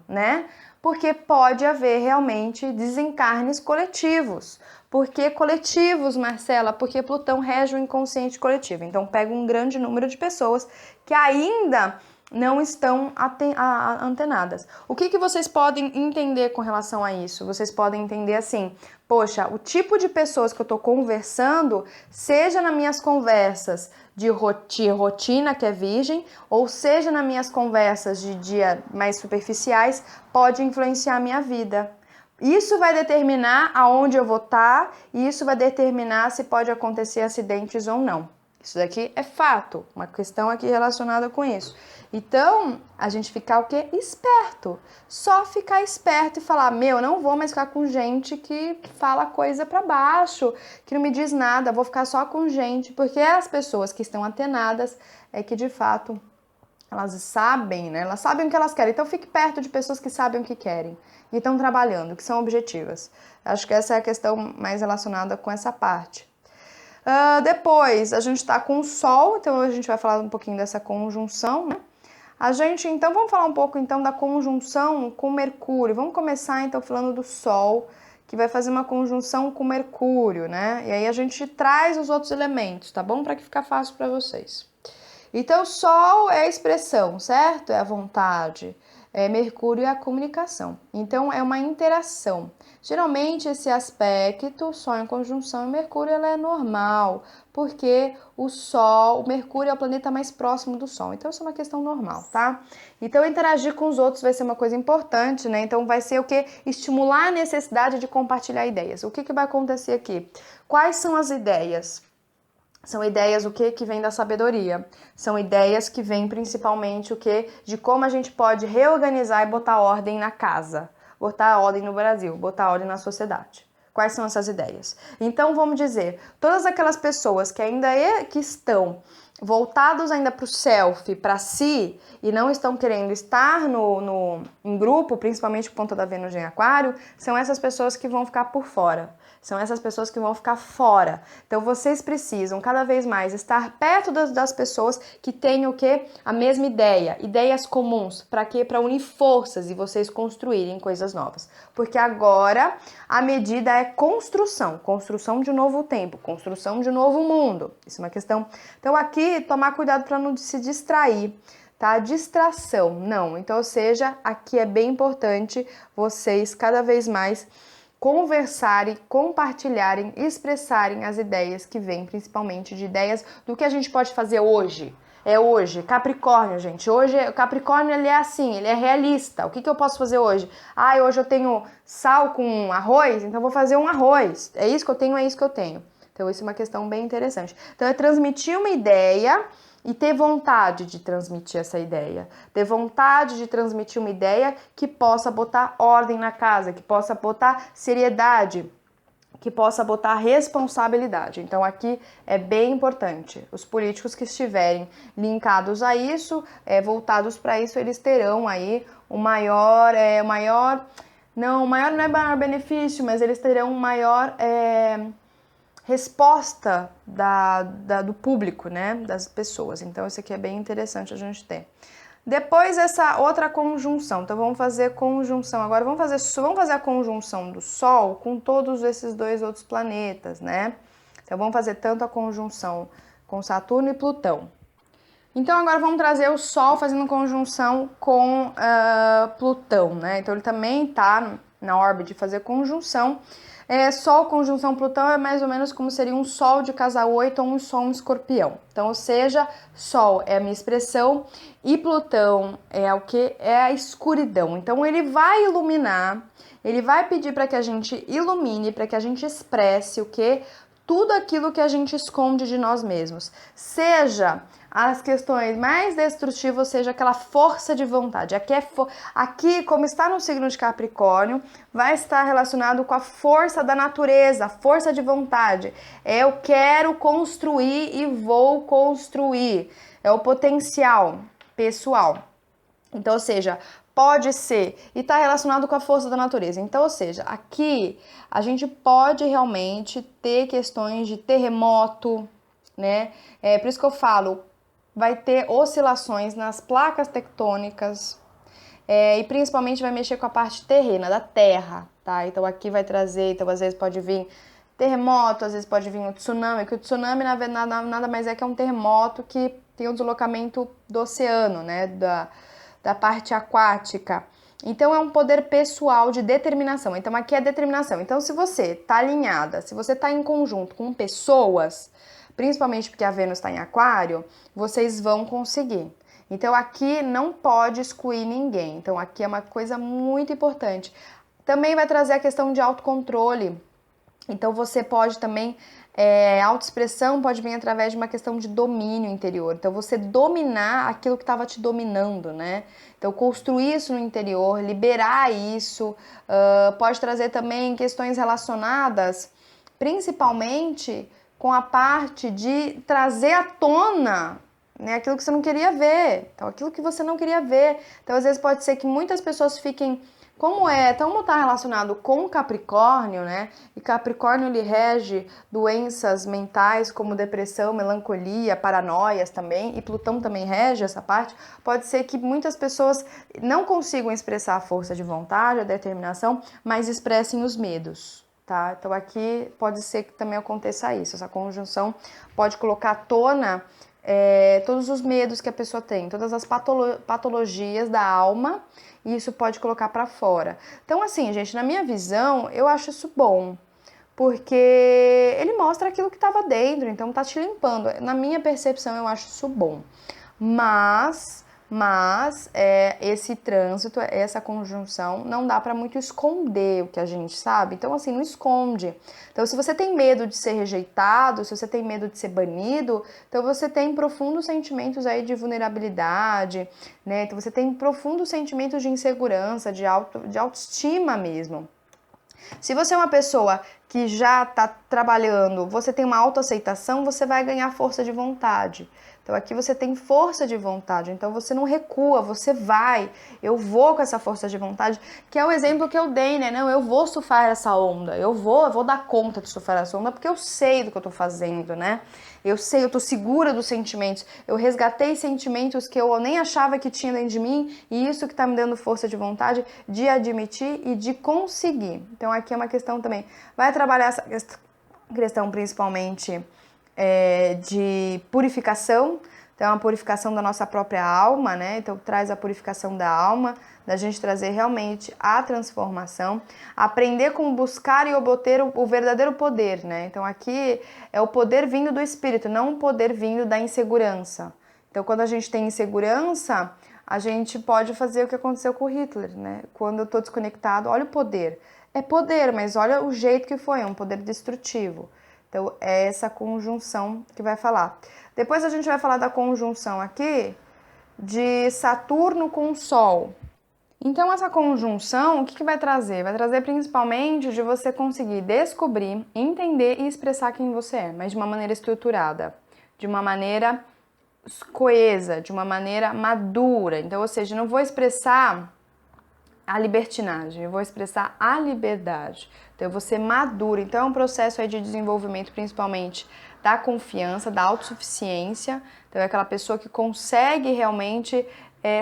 né? Porque pode haver realmente desencarnes coletivos. Por que coletivos, Marcela? Porque Plutão rege o inconsciente coletivo. Então pega um grande número de pessoas que ainda não estão antenadas. O que vocês podem entender com relação a isso? Vocês podem entender assim, poxa, o tipo de pessoas que eu tô conversando, seja nas minhas conversas de rotina, que é virgem, ou seja nas minhas conversas de dia mais superficiais, pode influenciar a minha vida. Isso vai determinar aonde eu vou estar e isso vai determinar se pode acontecer acidentes ou não. Isso daqui é fato, uma questão aqui relacionada com isso. Então, a gente ficar o quê? Esperto. Só ficar esperto e falar, não vou mais ficar com gente que fala coisa pra baixo, que não me diz nada, vou ficar só com gente, porque as pessoas que estão antenadas é que de fato elas sabem, né? Elas sabem o que elas querem. Então, fique perto de pessoas que sabem o que querem e estão trabalhando, que são objetivas. Acho que essa é a questão mais relacionada com essa parte. Depois, a gente está com o Sol, então a gente vai falar um pouquinho dessa conjunção, né? Então, vamos falar um pouco então da conjunção com Mercúrio. Vamos começar então falando do Sol, que vai fazer uma conjunção com Mercúrio, né? E aí a gente traz os outros elementos, tá bom? Para que ficar fácil para vocês. Então, Sol é a expressão, certo? É a vontade, Mercúrio é a comunicação. Então, é uma interação. Geralmente, esse aspecto, Sol em conjunção e Mercúrio, ela é normal, porque o Mercúrio é o planeta mais próximo do Sol. Então, isso é uma questão normal, tá? Então, interagir com os outros vai ser uma coisa importante, né? Então, vai ser o quê? Estimular a necessidade de compartilhar ideias. O que vai acontecer aqui? Quais são as ideias? São ideias o que vem da sabedoria. São ideias que vêm principalmente o que de como a gente pode reorganizar e botar ordem na casa, botar ordem no Brasil, botar ordem na sociedade. Quais são essas ideias? Então vamos dizer, todas aquelas pessoas que ainda que estão voltados ainda para o self, para si, e não estão querendo estar em grupo, principalmente por conta da Vênus em Aquário, são essas pessoas que vão ficar por fora. São essas pessoas que vão ficar fora. Então vocês precisam cada vez mais estar perto das pessoas que têm o quê? A mesma ideia, ideias comuns. Para quê? Para unir forças e vocês construírem coisas novas. Porque agora a medida é construção de um novo tempo, construção de um novo mundo. Isso é uma questão. Então aqui tomar cuidado para não se distrair. Tá? Distração, não. Então, ou seja, aqui é bem importante vocês cada vez mais conversarem, compartilharem, expressarem as ideias que vêm, principalmente de ideias do que a gente pode fazer hoje. É hoje, Capricórnio, gente. Hoje, o Capricórnio, ele é assim, ele é realista. O que eu posso fazer hoje? Hoje eu tenho sal com arroz, então vou fazer um arroz. É isso que eu tenho, é isso que eu tenho. Então, isso é uma questão bem interessante. Então, é transmitir uma ideia e ter vontade de transmitir essa ideia. Ter vontade de transmitir uma ideia que possa botar ordem na casa, que possa botar seriedade, que possa botar responsabilidade. Então aqui é bem importante. Os políticos que estiverem linkados a isso, voltados para isso, eles terão aí o maior não é maior benefício, mas eles terão um maior resposta do público, né, das pessoas. Então, isso aqui é bem interessante a gente ter. Depois, essa outra conjunção. Então, vamos fazer conjunção. Agora, vamos fazer a conjunção do Sol com todos esses dois outros planetas, né? Então, vamos fazer tanto a conjunção com Saturno e Plutão. Então, agora vamos trazer o Sol fazendo conjunção com Plutão, né? Então, ele também está na órbita de fazer conjunção. Sol conjunção Plutão é mais ou menos como seria um Sol de casa 8 ou um Sol em Escorpião. Então, ou seja, Sol é a minha expressão e Plutão é o que? É a escuridão. Então, ele vai iluminar, ele vai pedir para que a gente ilumine, para que a gente expresse o que? Tudo aquilo que a gente esconde de nós mesmos. Seja as questões mais destrutivas, seja aquela força de vontade. Aqui, como está no signo de Capricórnio, vai estar relacionado com a força da natureza, a força de vontade. Eu quero construir e vou construir. É o potencial pessoal. Então, ou seja, pode ser, e está relacionado com a força da natureza. Então, ou seja, aqui a gente pode realmente ter questões de terremoto, né? Por isso que eu falo, vai ter oscilações nas placas tectônicas e principalmente vai mexer com a parte terrena, da terra, tá? Então aqui vai trazer, então às vezes pode vir terremoto, às vezes pode vir um tsunami, que o tsunami nada mais é que um terremoto que tem o deslocamento do oceano, né? Da parte aquática. Então é um poder pessoal de determinação. Então aqui é determinação. Então se você tá alinhada, se você tá em conjunto com pessoas, principalmente porque a Vênus está em Aquário, vocês vão conseguir. Então aqui não pode excluir ninguém. Então aqui é uma coisa muito importante. Também vai trazer a questão de autocontrole. Então você pode também, autoexpressão pode vir através de uma questão de domínio interior. Então você dominar aquilo que estava te dominando, né? Então construir isso no interior, liberar isso, pode trazer também questões relacionadas, principalmente com a parte de trazer à tona, né, aquilo que você não queria ver. Então aquilo que você não queria ver. Então às vezes pode ser que muitas pessoas fiquem como está relacionado com Capricórnio, né? E Capricórnio ele rege doenças mentais como depressão, melancolia, paranoias também, e Plutão também rege essa parte. Pode ser que muitas pessoas não consigam expressar a força de vontade, a determinação, mas expressem os medos, tá? Então aqui pode ser que também aconteça isso. Essa conjunção pode colocar à tona todos os medos que a pessoa tem, todas as patologias da alma, e isso pode colocar para fora. Então, assim, gente, na minha visão, eu acho isso bom, porque ele mostra aquilo que estava dentro, então tá te limpando. Na minha percepção, eu acho isso bom. Mas esse trânsito, essa conjunção, não dá para muito esconder o que a gente sabe. Então, assim, não esconde. Então, se você tem medo de ser rejeitado, se você tem medo de ser banido, então você tem profundos sentimentos aí de vulnerabilidade, né? Então, você tem profundos sentimentos de insegurança, de autoestima mesmo. Se você é uma pessoa que já está trabalhando, você tem uma autoaceitação, você vai ganhar força de vontade. Então aqui você tem força de vontade, então você não recua, você vai. Eu vou com essa força de vontade, que é o exemplo que eu dei, né? Não, eu vou surfar essa onda, eu vou dar conta de surfar essa onda, porque eu sei do que eu tô fazendo, né? Eu sei, eu tô segura dos sentimentos. Eu resgatei sentimentos que eu nem achava que tinha dentro de mim, e isso que tá me dando força de vontade de admitir e de conseguir. Então aqui é uma questão também. Vai trabalhar essa questão principalmente de purificação. Então, é uma purificação da nossa própria alma, né? Então, traz a purificação da alma, da gente trazer realmente a transformação, aprender como buscar e obter o verdadeiro poder, né? Então, aqui é o poder vindo do espírito, não o poder vindo da insegurança. Então, quando a gente tem insegurança, a gente pode fazer o que aconteceu com o Hitler, né? Quando eu tô desconectado, olha o poder. É poder, mas olha o jeito que foi, é um poder destrutivo. Então, é essa conjunção que vai falar. Depois a gente vai falar da conjunção aqui de Saturno com o Sol. Então, essa conjunção, o que vai trazer? Vai trazer principalmente de você conseguir descobrir, entender e expressar quem você é, mas de uma maneira estruturada, de uma maneira coesa, de uma maneira madura. Então, ou seja, não vou expressar a libertinagem, eu vou expressar a liberdade. Então, eu vou ser madura. Então, é um processo aí de desenvolvimento, principalmente da confiança, da autossuficiência. Então, é aquela pessoa que consegue realmente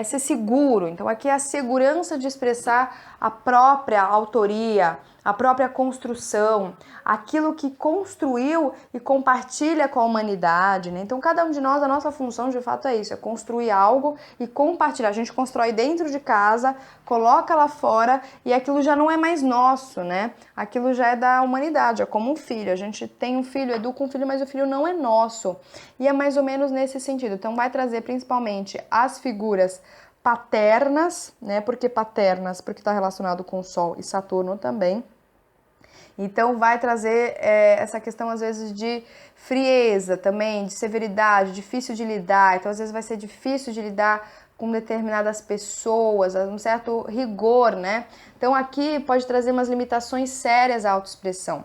ser seguro. Então, aqui é a segurança de expressar a própria autoria, a própria construção, aquilo que construiu e compartilha com a humanidade, né? Então, cada um de nós, a nossa função de fato é isso, é construir algo e compartilhar. A gente constrói dentro de casa, coloca lá fora e aquilo já não é mais nosso, né? Aquilo já é da humanidade, é como um filho. A gente tem um filho, educa um filho, mas o filho não é nosso. E é mais ou menos nesse sentido. Então, vai trazer principalmente as figuras paternas, né? Por que paternas? Porque está relacionado com o Sol e Saturno também. Então, vai trazer essa questão, às vezes, de frieza também, de severidade, difícil de lidar. Então, às vezes, vai ser difícil de lidar com determinadas pessoas, um certo rigor, né? Então, aqui pode trazer umas limitações sérias à autoexpressão.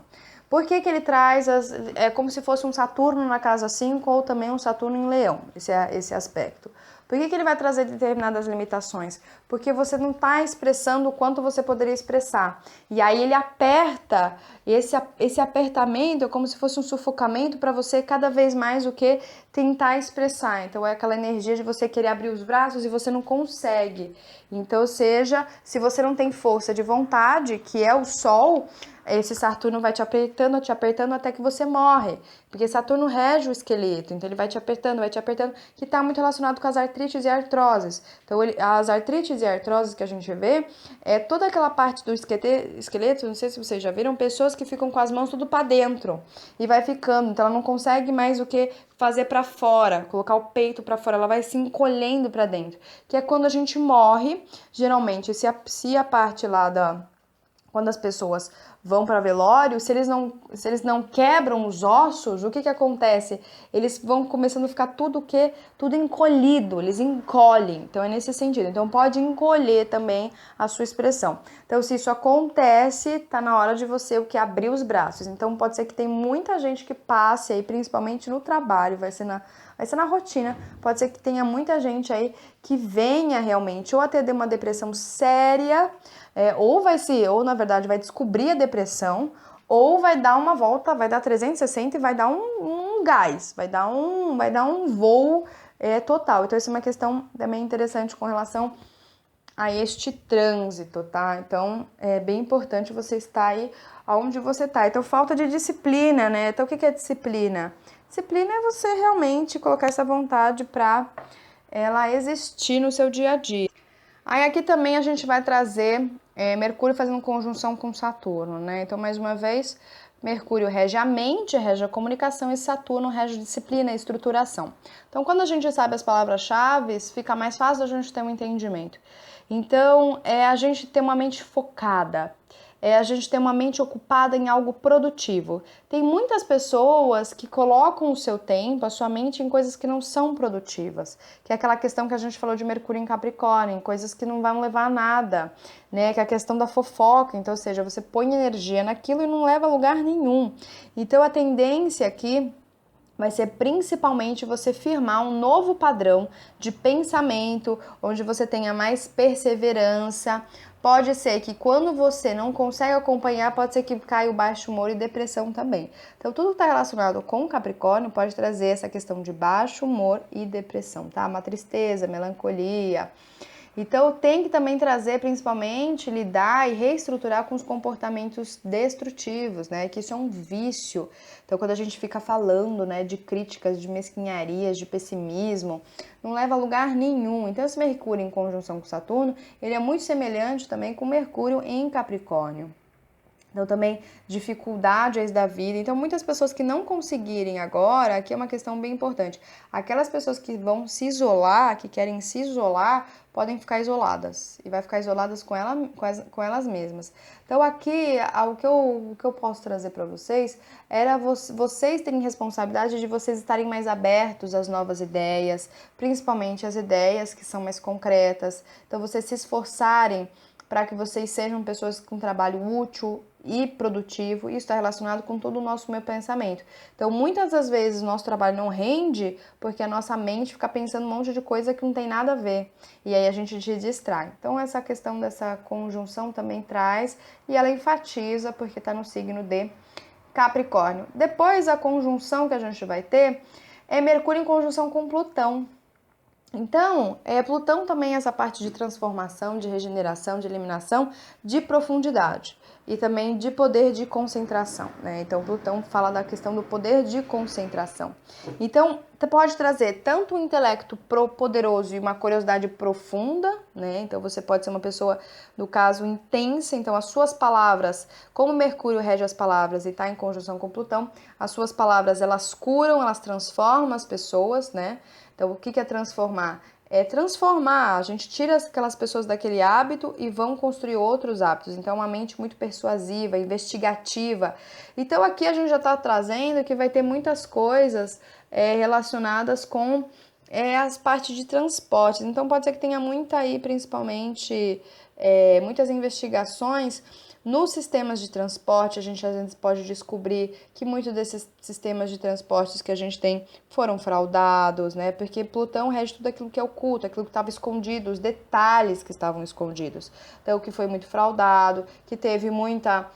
Por que ele traz, é como se fosse um Saturno na casa 5 ou também um Saturno em Leão, esse aspecto. Por que ele vai trazer determinadas limitações? Porque você não está expressando o quanto você poderia expressar. E aí ele aperta, esse apertamento é como se fosse um sufocamento para você cada vez mais o que tentar expressar. Então é aquela energia de você querer abrir os braços e você não consegue. Então, ou seja, se você não tem força de vontade, que é o Sol, esse Saturno vai te apertando até que você morre. Porque Saturno rege o esqueleto, então ele vai te apertando, que está muito relacionado com as artrites e artroses. Então, as artrites e artroses que a gente vê, é toda aquela parte do esqueleto, não sei se vocês já viram, pessoas que ficam com as mãos tudo para dentro e vai ficando, então ela não consegue mais o que fazer para fora, colocar o peito para fora, ela vai se encolhendo para dentro. Que é quando a gente morre, geralmente, se a parte lá quando as pessoas vão para velório, se eles não quebram os ossos, o que acontece? Eles vão começando a ficar tudo encolhido, eles encolhem. Então é nesse sentido. Então pode encolher também a sua expressão. Então se isso acontece, tá na hora de você abrir os braços. Então pode ser que tem muita gente que passe aí, principalmente no trabalho, vai ser na rotina, pode ser que tenha muita gente aí que venha realmente ou a ter uma depressão séria, ou na verdade vai descobrir a depressão, ou vai dar uma volta, vai dar 360 e vai dar um gás, vai dar um voo total. Então isso é uma questão também interessante com relação a este trânsito, tá? Então é bem importante você estar aí onde você tá. Então falta de disciplina, né? Então o que é disciplina? Disciplina é você realmente colocar essa vontade para ela existir no seu dia a dia. Aí aqui também a gente vai trazer Mercúrio fazendo conjunção com Saturno, né? Então, mais uma vez, Mercúrio rege a mente, rege a comunicação e Saturno rege a disciplina e estruturação. Então, quando a gente sabe as palavras-chave, fica mais fácil a gente ter um entendimento. Então, a gente ter uma mente focada, a gente ter uma mente ocupada em algo produtivo. Tem muitas pessoas que colocam o seu tempo, a sua mente em coisas que não são produtivas, que é aquela questão que a gente falou de Mercúrio em Capricórnio, em coisas que não vão levar a nada, né? Que é a questão da fofoca, então, ou seja, você põe energia naquilo e não leva a lugar nenhum. Então, a tendência aqui vai ser principalmente você firmar um novo padrão de pensamento, onde você tenha mais perseverança. Pode ser que quando você não consegue acompanhar, pode ser que caia o baixo humor e depressão também. Então, tudo que está relacionado com Capricórnio pode trazer essa questão de baixo humor e depressão, tá? Uma tristeza, melancolia. Então, tem que também trazer, principalmente, lidar e reestruturar com os comportamentos destrutivos, né? Que isso é um vício. Então, quando a gente fica falando, né, de críticas, de mesquinharias, de pessimismo, não leva a lugar nenhum. Então, esse Mercúrio em conjunção com Saturno, ele é muito semelhante também com Mercúrio em Capricórnio. Então, também dificuldades da vida. Então, muitas pessoas que não conseguirem agora, aqui é uma questão bem importante. Aquelas pessoas que vão se isolar, que querem se isolar, podem ficar isoladas. E vai ficar isoladas com elas mesmas. Então, aqui, o que eu posso trazer para vocês era vocês terem responsabilidade de vocês estarem mais abertos às novas ideias, principalmente as ideias que são mais concretas. Então, vocês se esforçarem para que vocês sejam pessoas com trabalho útil e produtivo. Isso está relacionado com todo o nosso meu pensamento. Então, muitas das vezes, o nosso trabalho não rende porque a nossa mente fica pensando um monte de coisa que não tem nada a ver. E aí a gente se distrai. Então, essa questão dessa conjunção também traz e ela enfatiza porque está no signo de Capricórnio. Depois, a conjunção que a gente vai ter é Mercúrio em conjunção com Plutão. Então, Plutão também é essa parte de transformação, de regeneração, de eliminação, de profundidade e também de poder de concentração, né? Então, Plutão fala da questão do poder de concentração. Então, pode trazer tanto um intelecto poderoso e uma curiosidade profunda, né? Então, você pode ser uma pessoa, no caso, intensa. Então, as suas palavras, como Mercúrio rege as palavras e está em conjunção com Plutão, as suas palavras, elas curam, elas transformam as pessoas, né? Então, o que é transformar? É transformar, a gente tira aquelas pessoas daquele hábito e vão construir outros hábitos. Então, uma mente muito persuasiva, investigativa. Então, aqui a gente já está trazendo que vai ter muitas coisas relacionadas com as partes de transportes. Então, pode ser que tenha muita aí, principalmente, muitas investigações. Nos sistemas de transporte, a gente às vezes pode descobrir que muitos desses sistemas de transportes que a gente tem foram fraudados, né? Porque Plutão rege tudo aquilo que é oculto, aquilo que estava escondido, os detalhes que estavam escondidos. Então, o que foi muito fraudado, que teve muita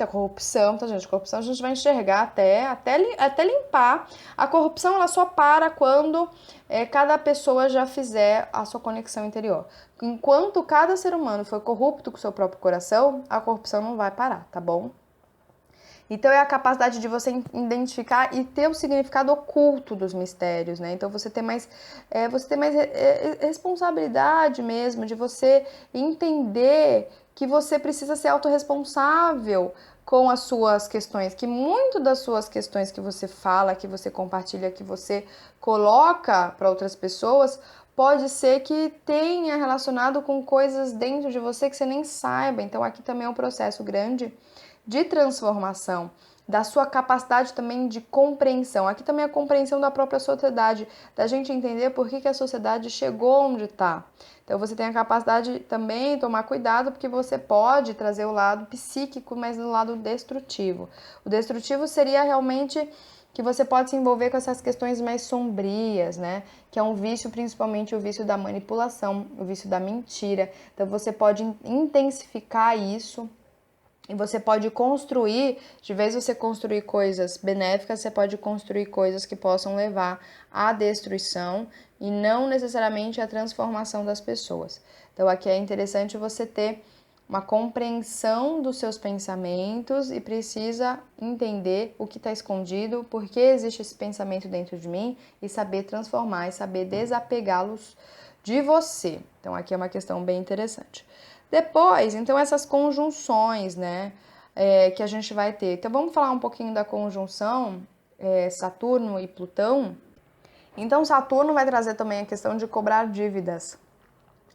corrupção, tá, gente? Corrupção a gente vai enxergar até limpar. A corrupção, ela só para quando cada pessoa já fizer a sua conexão interior. Enquanto cada ser humano for corrupto com o seu próprio coração, a corrupção não vai parar, tá bom? Então, é a capacidade de você identificar e ter o significado oculto dos mistérios, né? Então, você ter mais responsabilidade mesmo, de você entender que você precisa ser autorresponsável com as suas questões, que muito das suas questões que você fala, que você compartilha, que você coloca para outras pessoas, pode ser que tenha relacionado com coisas dentro de você que você nem saiba. Então, aqui também é um processo grande de transformação, da sua capacidade também de compreensão. Aqui também a compreensão da própria sociedade, da gente entender por que a sociedade chegou onde está. Então, você tem a capacidade também de tomar cuidado, porque você pode trazer o lado psíquico, mas no lado destrutivo. O destrutivo seria realmente que você pode se envolver com essas questões mais sombrias, né? Que é um vício, principalmente o vício da manipulação, o vício da mentira. Então, você pode intensificar isso. E você pode construir, de vez você construir coisas benéficas, você pode construir coisas que possam levar à destruição e não necessariamente à transformação das pessoas. Então, aqui é interessante você ter uma compreensão dos seus pensamentos e precisa entender o que está escondido, por que existe esse pensamento dentro de mim e saber transformar e saber desapegá-los de você. Então, aqui é uma questão bem interessante. Depois, então, essas conjunções, né, que a gente vai ter. Então, vamos falar um pouquinho da conjunção Saturno e Plutão. Então, Saturno vai trazer também a questão de cobrar dívidas.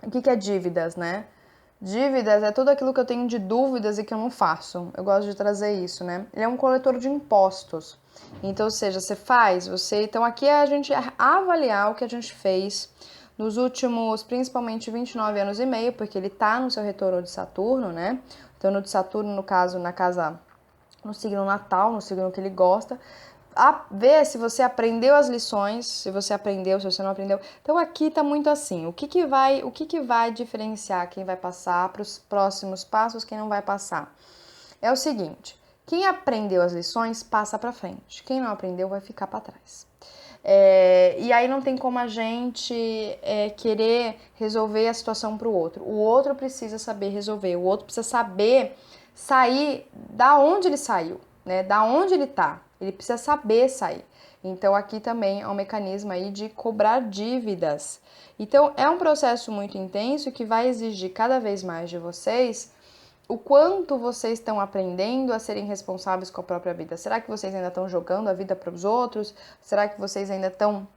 O que é dívidas, né? Dívidas é tudo aquilo que eu tenho de dúvidas e que eu não faço. Eu gosto de trazer isso, né? Ele é um coletor de impostos. Então, ou seja, Então, aqui é a gente avaliar o que a gente fez nos últimos, principalmente 29 anos e meio, porque ele tá no seu retorno de Saturno, né? Então, no de Saturno, no caso, na casa, no signo natal, no signo que ele gosta. Ver se você aprendeu as lições, se você aprendeu, se você não aprendeu. Então aqui tá muito assim, o que que vai diferenciar quem vai passar para os próximos passos, quem não vai passar? É o seguinte, quem aprendeu as lições passa para frente, quem não aprendeu vai ficar para trás. E aí não tem como a gente querer resolver a situação para o outro precisa saber resolver, o outro precisa saber sair da onde ele saiu, né? Da onde ele tá. Ele precisa saber sair. Então, aqui também é um mecanismo aí de cobrar dívidas. Então, é um processo muito intenso que vai exigir cada vez mais de vocês o quanto vocês estão aprendendo a serem responsáveis com a própria vida. Será que vocês ainda estão jogando a vida para os outros? Será que vocês ainda estão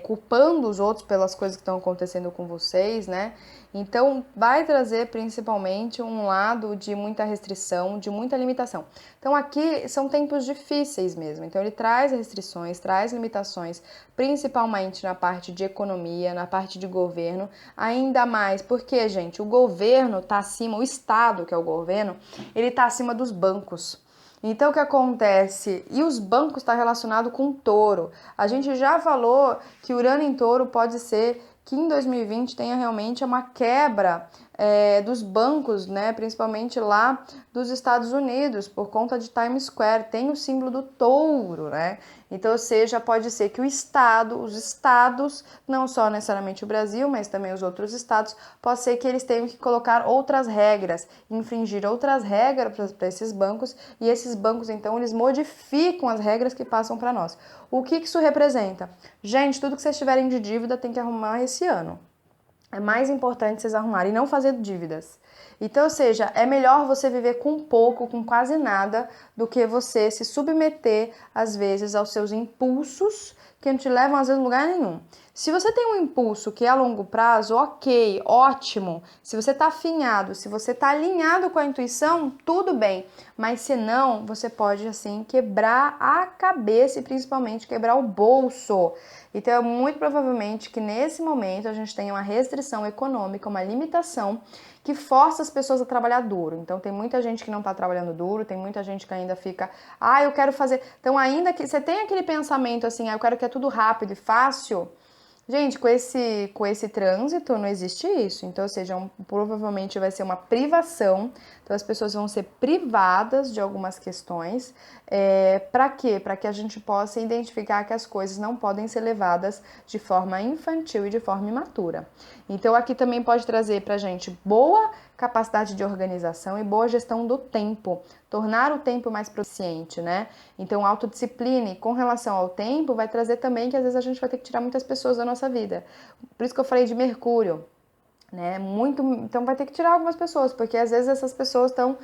culpando os outros pelas coisas que estão acontecendo com vocês, né? Então, vai trazer principalmente um lado de muita restrição, de muita limitação. Então, aqui são tempos difíceis mesmo. Então, ele traz restrições, traz limitações, principalmente na parte de economia, na parte de governo, ainda mais porque, gente, o governo tá acima, o Estado, que é o governo, ele tá acima dos bancos. Então, o que acontece? E os bancos estão relacionados com touro. A gente já falou que Urano em touro pode ser que em 2020 tenha realmente uma quebra dos bancos, né? Principalmente lá dos Estados Unidos, por conta de Times Square, tem o símbolo do touro, né? Então, ou seja, pode ser que os estados, não só necessariamente o Brasil, mas também os outros estados, pode ser que eles tenham que colocar outras regras, infringir outras regras para esses bancos, e esses bancos, então, eles modificam as regras que passam para nós. O que isso representa? Gente, tudo que vocês tiverem de dívida tem que arrumar esse ano. É mais importante vocês arrumarem e não fazer dívidas. Então, ou seja, é melhor você viver com pouco, com quase nada, do que você se submeter, às vezes, aos seus impulsos, que não te levam, às vezes, a lugar nenhum. Se você tem um impulso que é a longo prazo, ok, ótimo. Se você está afinhado, se você está alinhado com a intuição, tudo bem. Mas se não, você pode, assim, quebrar a cabeça e, principalmente, quebrar o bolso. Então, é muito provavelmente que, nesse momento, a gente tenha uma restrição econômica, uma limitação que força as pessoas a trabalhar duro. Então, tem muita gente que não está trabalhando duro, tem muita gente que ainda fica, eu quero fazer. Então, ainda que você tem aquele pensamento assim, eu quero que é tudo rápido e fácil. Gente, com esse trânsito não existe isso. Então, ou seja, provavelmente vai ser uma privação. Então, as pessoas vão ser privadas de algumas questões. Para quê? Para que a gente possa identificar que as coisas não podem ser levadas de forma infantil e de forma imatura. Então, aqui também pode trazer para a gente boa capacidade de organização e boa gestão do tempo, tornar o tempo mais proficiente, né? Então, autodisciplina com relação ao tempo vai trazer também que às vezes a gente vai ter que tirar muitas pessoas da nossa vida. Por isso que eu falei de Mercúrio, né? Então, vai ter que tirar algumas pessoas, porque às vezes essas pessoas estão,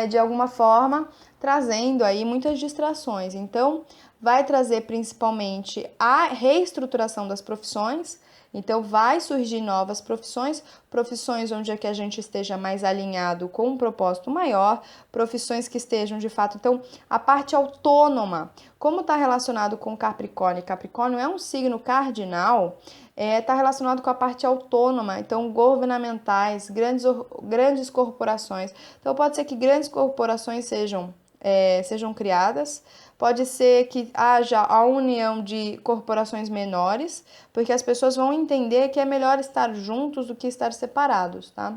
de alguma forma, trazendo aí muitas distrações. Então, vai trazer principalmente a reestruturação das profissões. Então, vai surgir novas profissões onde é que a gente esteja mais alinhado com um propósito maior, profissões que estejam de fato. Então, a parte autônoma, como está relacionado com Capricórnio? Capricórnio é um signo cardinal, está relacionado com a parte autônoma, então governamentais, grandes corporações. Então, pode ser que grandes corporações sejam criadas. Pode ser que haja a união de corporações menores, porque as pessoas vão entender que é melhor estar juntos do que estar separados, tá?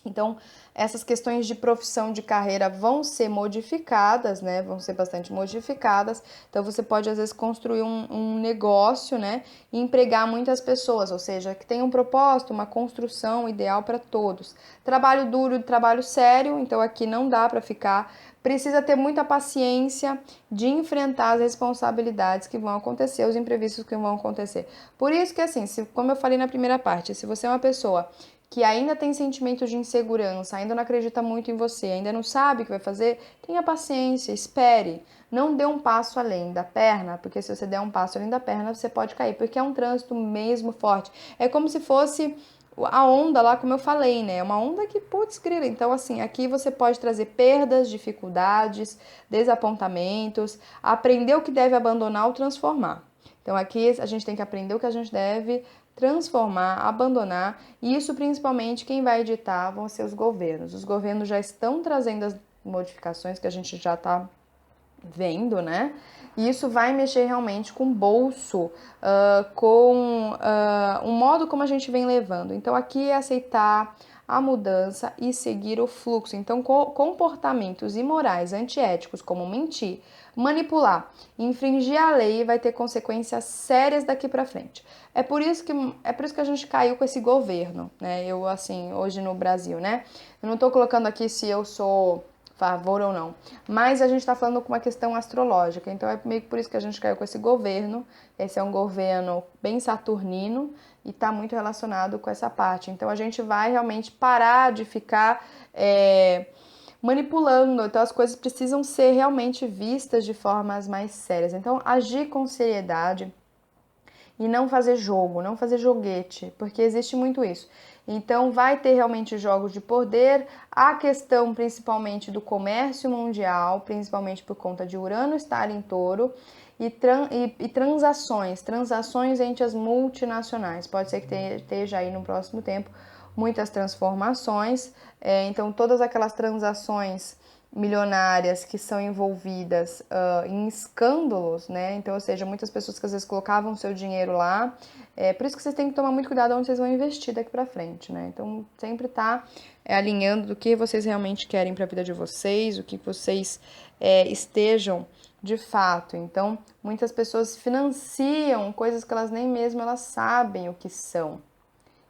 Então, essas questões de profissão, de carreira vão ser modificadas, né? Vão ser bastante modificadas. Então, você pode, às vezes, construir um negócio, né? E empregar muitas pessoas, ou seja, que tenha um propósito, uma construção ideal para todos. Trabalho duro, trabalho sério, então aqui não dá para ficar. Precisa ter muita paciência de enfrentar as responsabilidades que vão acontecer, os imprevistos que vão acontecer. Por isso que, assim, como eu falei na primeira parte, se você é uma pessoa que ainda tem sentimentos de insegurança, ainda não acredita muito em você, ainda não sabe o que vai fazer, tenha paciência, espere. Não dê um passo além da perna, porque se você der um passo além da perna, você pode cair, porque é um trânsito mesmo forte. É como se fosse a onda lá, como eu falei, né? É uma onda que, putz, grila. Então, assim, aqui você pode trazer perdas, dificuldades, desapontamentos, aprender o que deve abandonar ou transformar. Então, aqui a gente tem que aprender o que a gente deve transformar, abandonar, e isso principalmente quem vai editar vão ser os governos. Os governos já estão trazendo as modificações que a gente já está vendo, né? E isso vai mexer realmente com o bolso, com o modo como a gente vem levando. Então, aqui é aceitar a mudança e seguir o fluxo. Então, comportamentos imorais, antiéticos, como mentir, manipular, infringir a lei, vai ter consequências sérias daqui para frente. É por isso que a gente caiu com esse governo, né? Eu, assim, hoje no Brasil, né? Eu não tô colocando aqui se eu sou favor ou não, mas a gente está falando com uma questão astrológica, então é meio que por isso que a gente caiu com esse governo. Esse é um governo bem saturnino e está muito relacionado com essa parte. Então a gente vai realmente parar de ficar manipulando. Então as coisas precisam ser realmente vistas de formas mais sérias. Então agir com seriedade e não fazer jogo, não fazer joguete, porque existe muito isso. Então vai ter realmente jogos de poder, a questão principalmente do comércio mundial, principalmente por conta de Urano estar em Touro, e transações entre as multinacionais. Pode ser que esteja aí no próximo tempo muitas transformações, então todas aquelas transações milionárias que são envolvidas em escândalos, né? Então, ou seja, muitas pessoas que às vezes colocavam seu dinheiro lá. Por isso que vocês têm que tomar muito cuidado onde vocês vão investir daqui para frente, né? Então, sempre tá alinhando do que vocês realmente querem para a vida de vocês, o que vocês estejam de fato. Então, muitas pessoas financiam coisas que elas nem mesmo elas sabem o que são.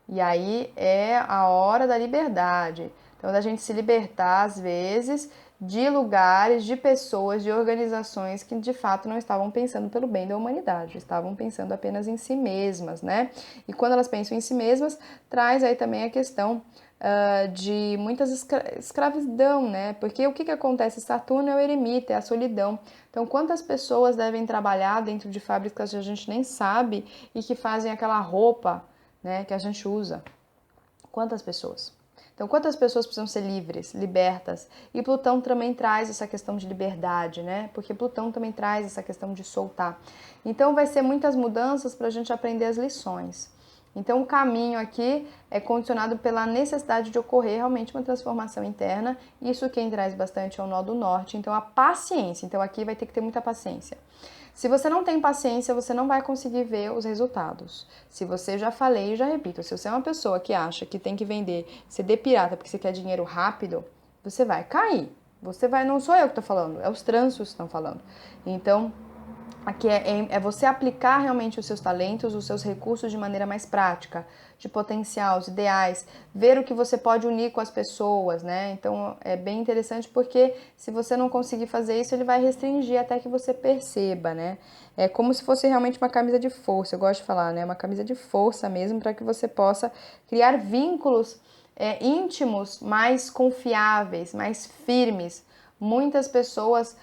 E aí é a hora da liberdade. Então, da gente se libertar, às vezes, de lugares, de pessoas, de organizações que de fato não estavam pensando pelo bem da humanidade, estavam pensando apenas em si mesmas, né? E quando elas pensam em si mesmas, traz aí também a questão de muitas escravidão, né? Porque o que acontece? Saturno é o eremita, é a solidão. Então, quantas pessoas devem trabalhar dentro de fábricas que a gente nem sabe e que fazem aquela roupa, né, que a gente usa? Quantas pessoas? Então, quantas pessoas precisam ser livres, libertas? E Plutão também traz essa questão de liberdade, né? Porque Plutão também traz essa questão de soltar. Então, vai ser muitas mudanças para a gente aprender as lições. Então, o caminho aqui é condicionado pela necessidade de ocorrer realmente uma transformação interna. Isso quem traz bastante é o nó do norte. Então, a paciência. Então, aqui vai ter que ter muita paciência. Se você não tem paciência, você não vai conseguir ver os resultados. Se você, já falei e já repito, se você é uma pessoa que acha que tem que vender CD pirata porque você quer dinheiro rápido, você vai cair. Você vai, não sou eu que estou falando, é os trânsitos que estão falando. Então, aqui é você aplicar realmente os seus talentos, os seus recursos de maneira mais prática, de potencial, os ideais, ver o que você pode unir com as pessoas, né? Então é bem interessante porque se você não conseguir fazer isso, ele vai restringir até que você perceba, né? É como se fosse realmente uma camisa de força, eu gosto de falar, né? Uma camisa de força mesmo para que você possa criar vínculos íntimos mais confiáveis, mais firmes. Muitas pessoas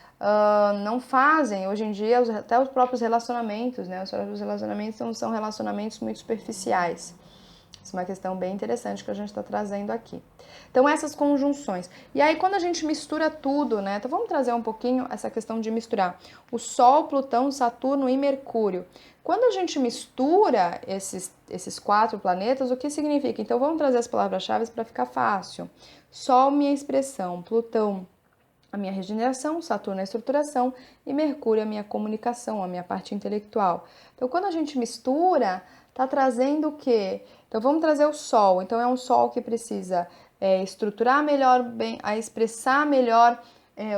não fazem, hoje em dia, até os próprios relacionamentos, né? Os relacionamentos são relacionamentos muito superficiais. Isso é uma questão bem interessante que a gente está trazendo aqui. Então, essas conjunções. E aí, quando a gente mistura tudo, né? Então, vamos trazer um pouquinho essa questão de misturar o Sol, Plutão, Saturno e Mercúrio. Quando a gente mistura esses 4 planetas, o que significa? Então, vamos trazer as palavras-chave para ficar fácil. Sol, minha expressão. Plutão, a minha regeneração, Saturno a estruturação e Mercúrio a minha comunicação, a minha parte intelectual. Então, quando a gente mistura, tá trazendo o quê? Então, vamos trazer o Sol. Então, é um Sol que precisa estruturar melhor, a expressar melhor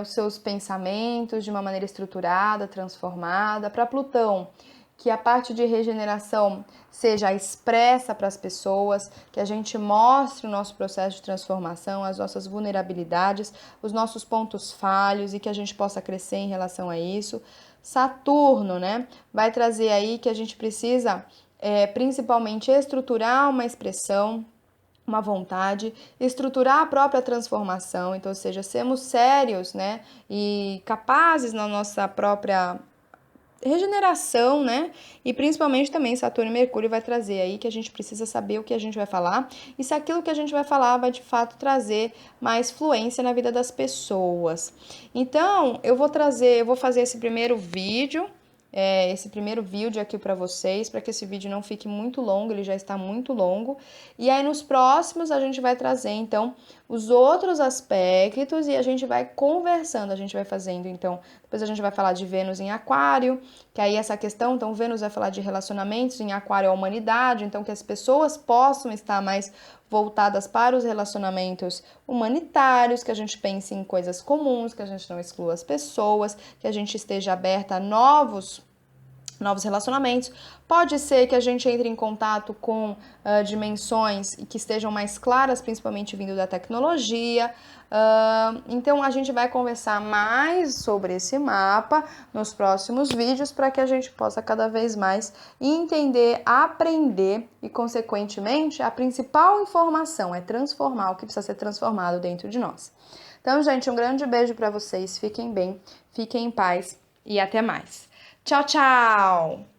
os seus pensamentos de uma maneira estruturada, transformada. Para Plutão, que a parte de regeneração seja expressa para as pessoas, que a gente mostre o nosso processo de transformação, as nossas vulnerabilidades, os nossos pontos falhos e que a gente possa crescer em relação a isso. Saturno, né, vai trazer aí que a gente precisa principalmente estruturar uma expressão, uma vontade, estruturar a própria transformação, então, ou seja, sermos sérios, né, e capazes na nossa própria regeneração, né? E principalmente também Saturno e Mercúrio vai trazer aí que a gente precisa saber o que a gente vai falar e se aquilo que a gente vai falar vai de fato trazer mais fluência na vida das pessoas. Então, eu vou fazer esse primeiro vídeo aqui para vocês, para que esse vídeo não fique muito longo, ele já está muito longo. E aí nos próximos a gente vai trazer então os outros aspectos e a gente vai conversando, a gente vai fazendo então, depois a gente vai falar de Vênus em Aquário, que aí essa questão, então Vênus vai falar de relacionamentos, em Aquário a humanidade, então que as pessoas possam estar mais voltadas para os relacionamentos humanitários, que a gente pense em coisas comuns, que a gente não exclua as pessoas, que a gente esteja aberta a novos relacionamentos. Pode ser que a gente entre em contato com dimensões que estejam mais claras, principalmente vindo da tecnologia. Então a gente vai conversar mais sobre esse mapa nos próximos vídeos para que a gente possa cada vez mais entender, aprender e, consequentemente, a principal informação é transformar o que precisa ser transformado dentro de nós. Então, gente, um grande beijo para vocês. Fiquem bem, fiquem em paz e até mais. Tchau, tchau!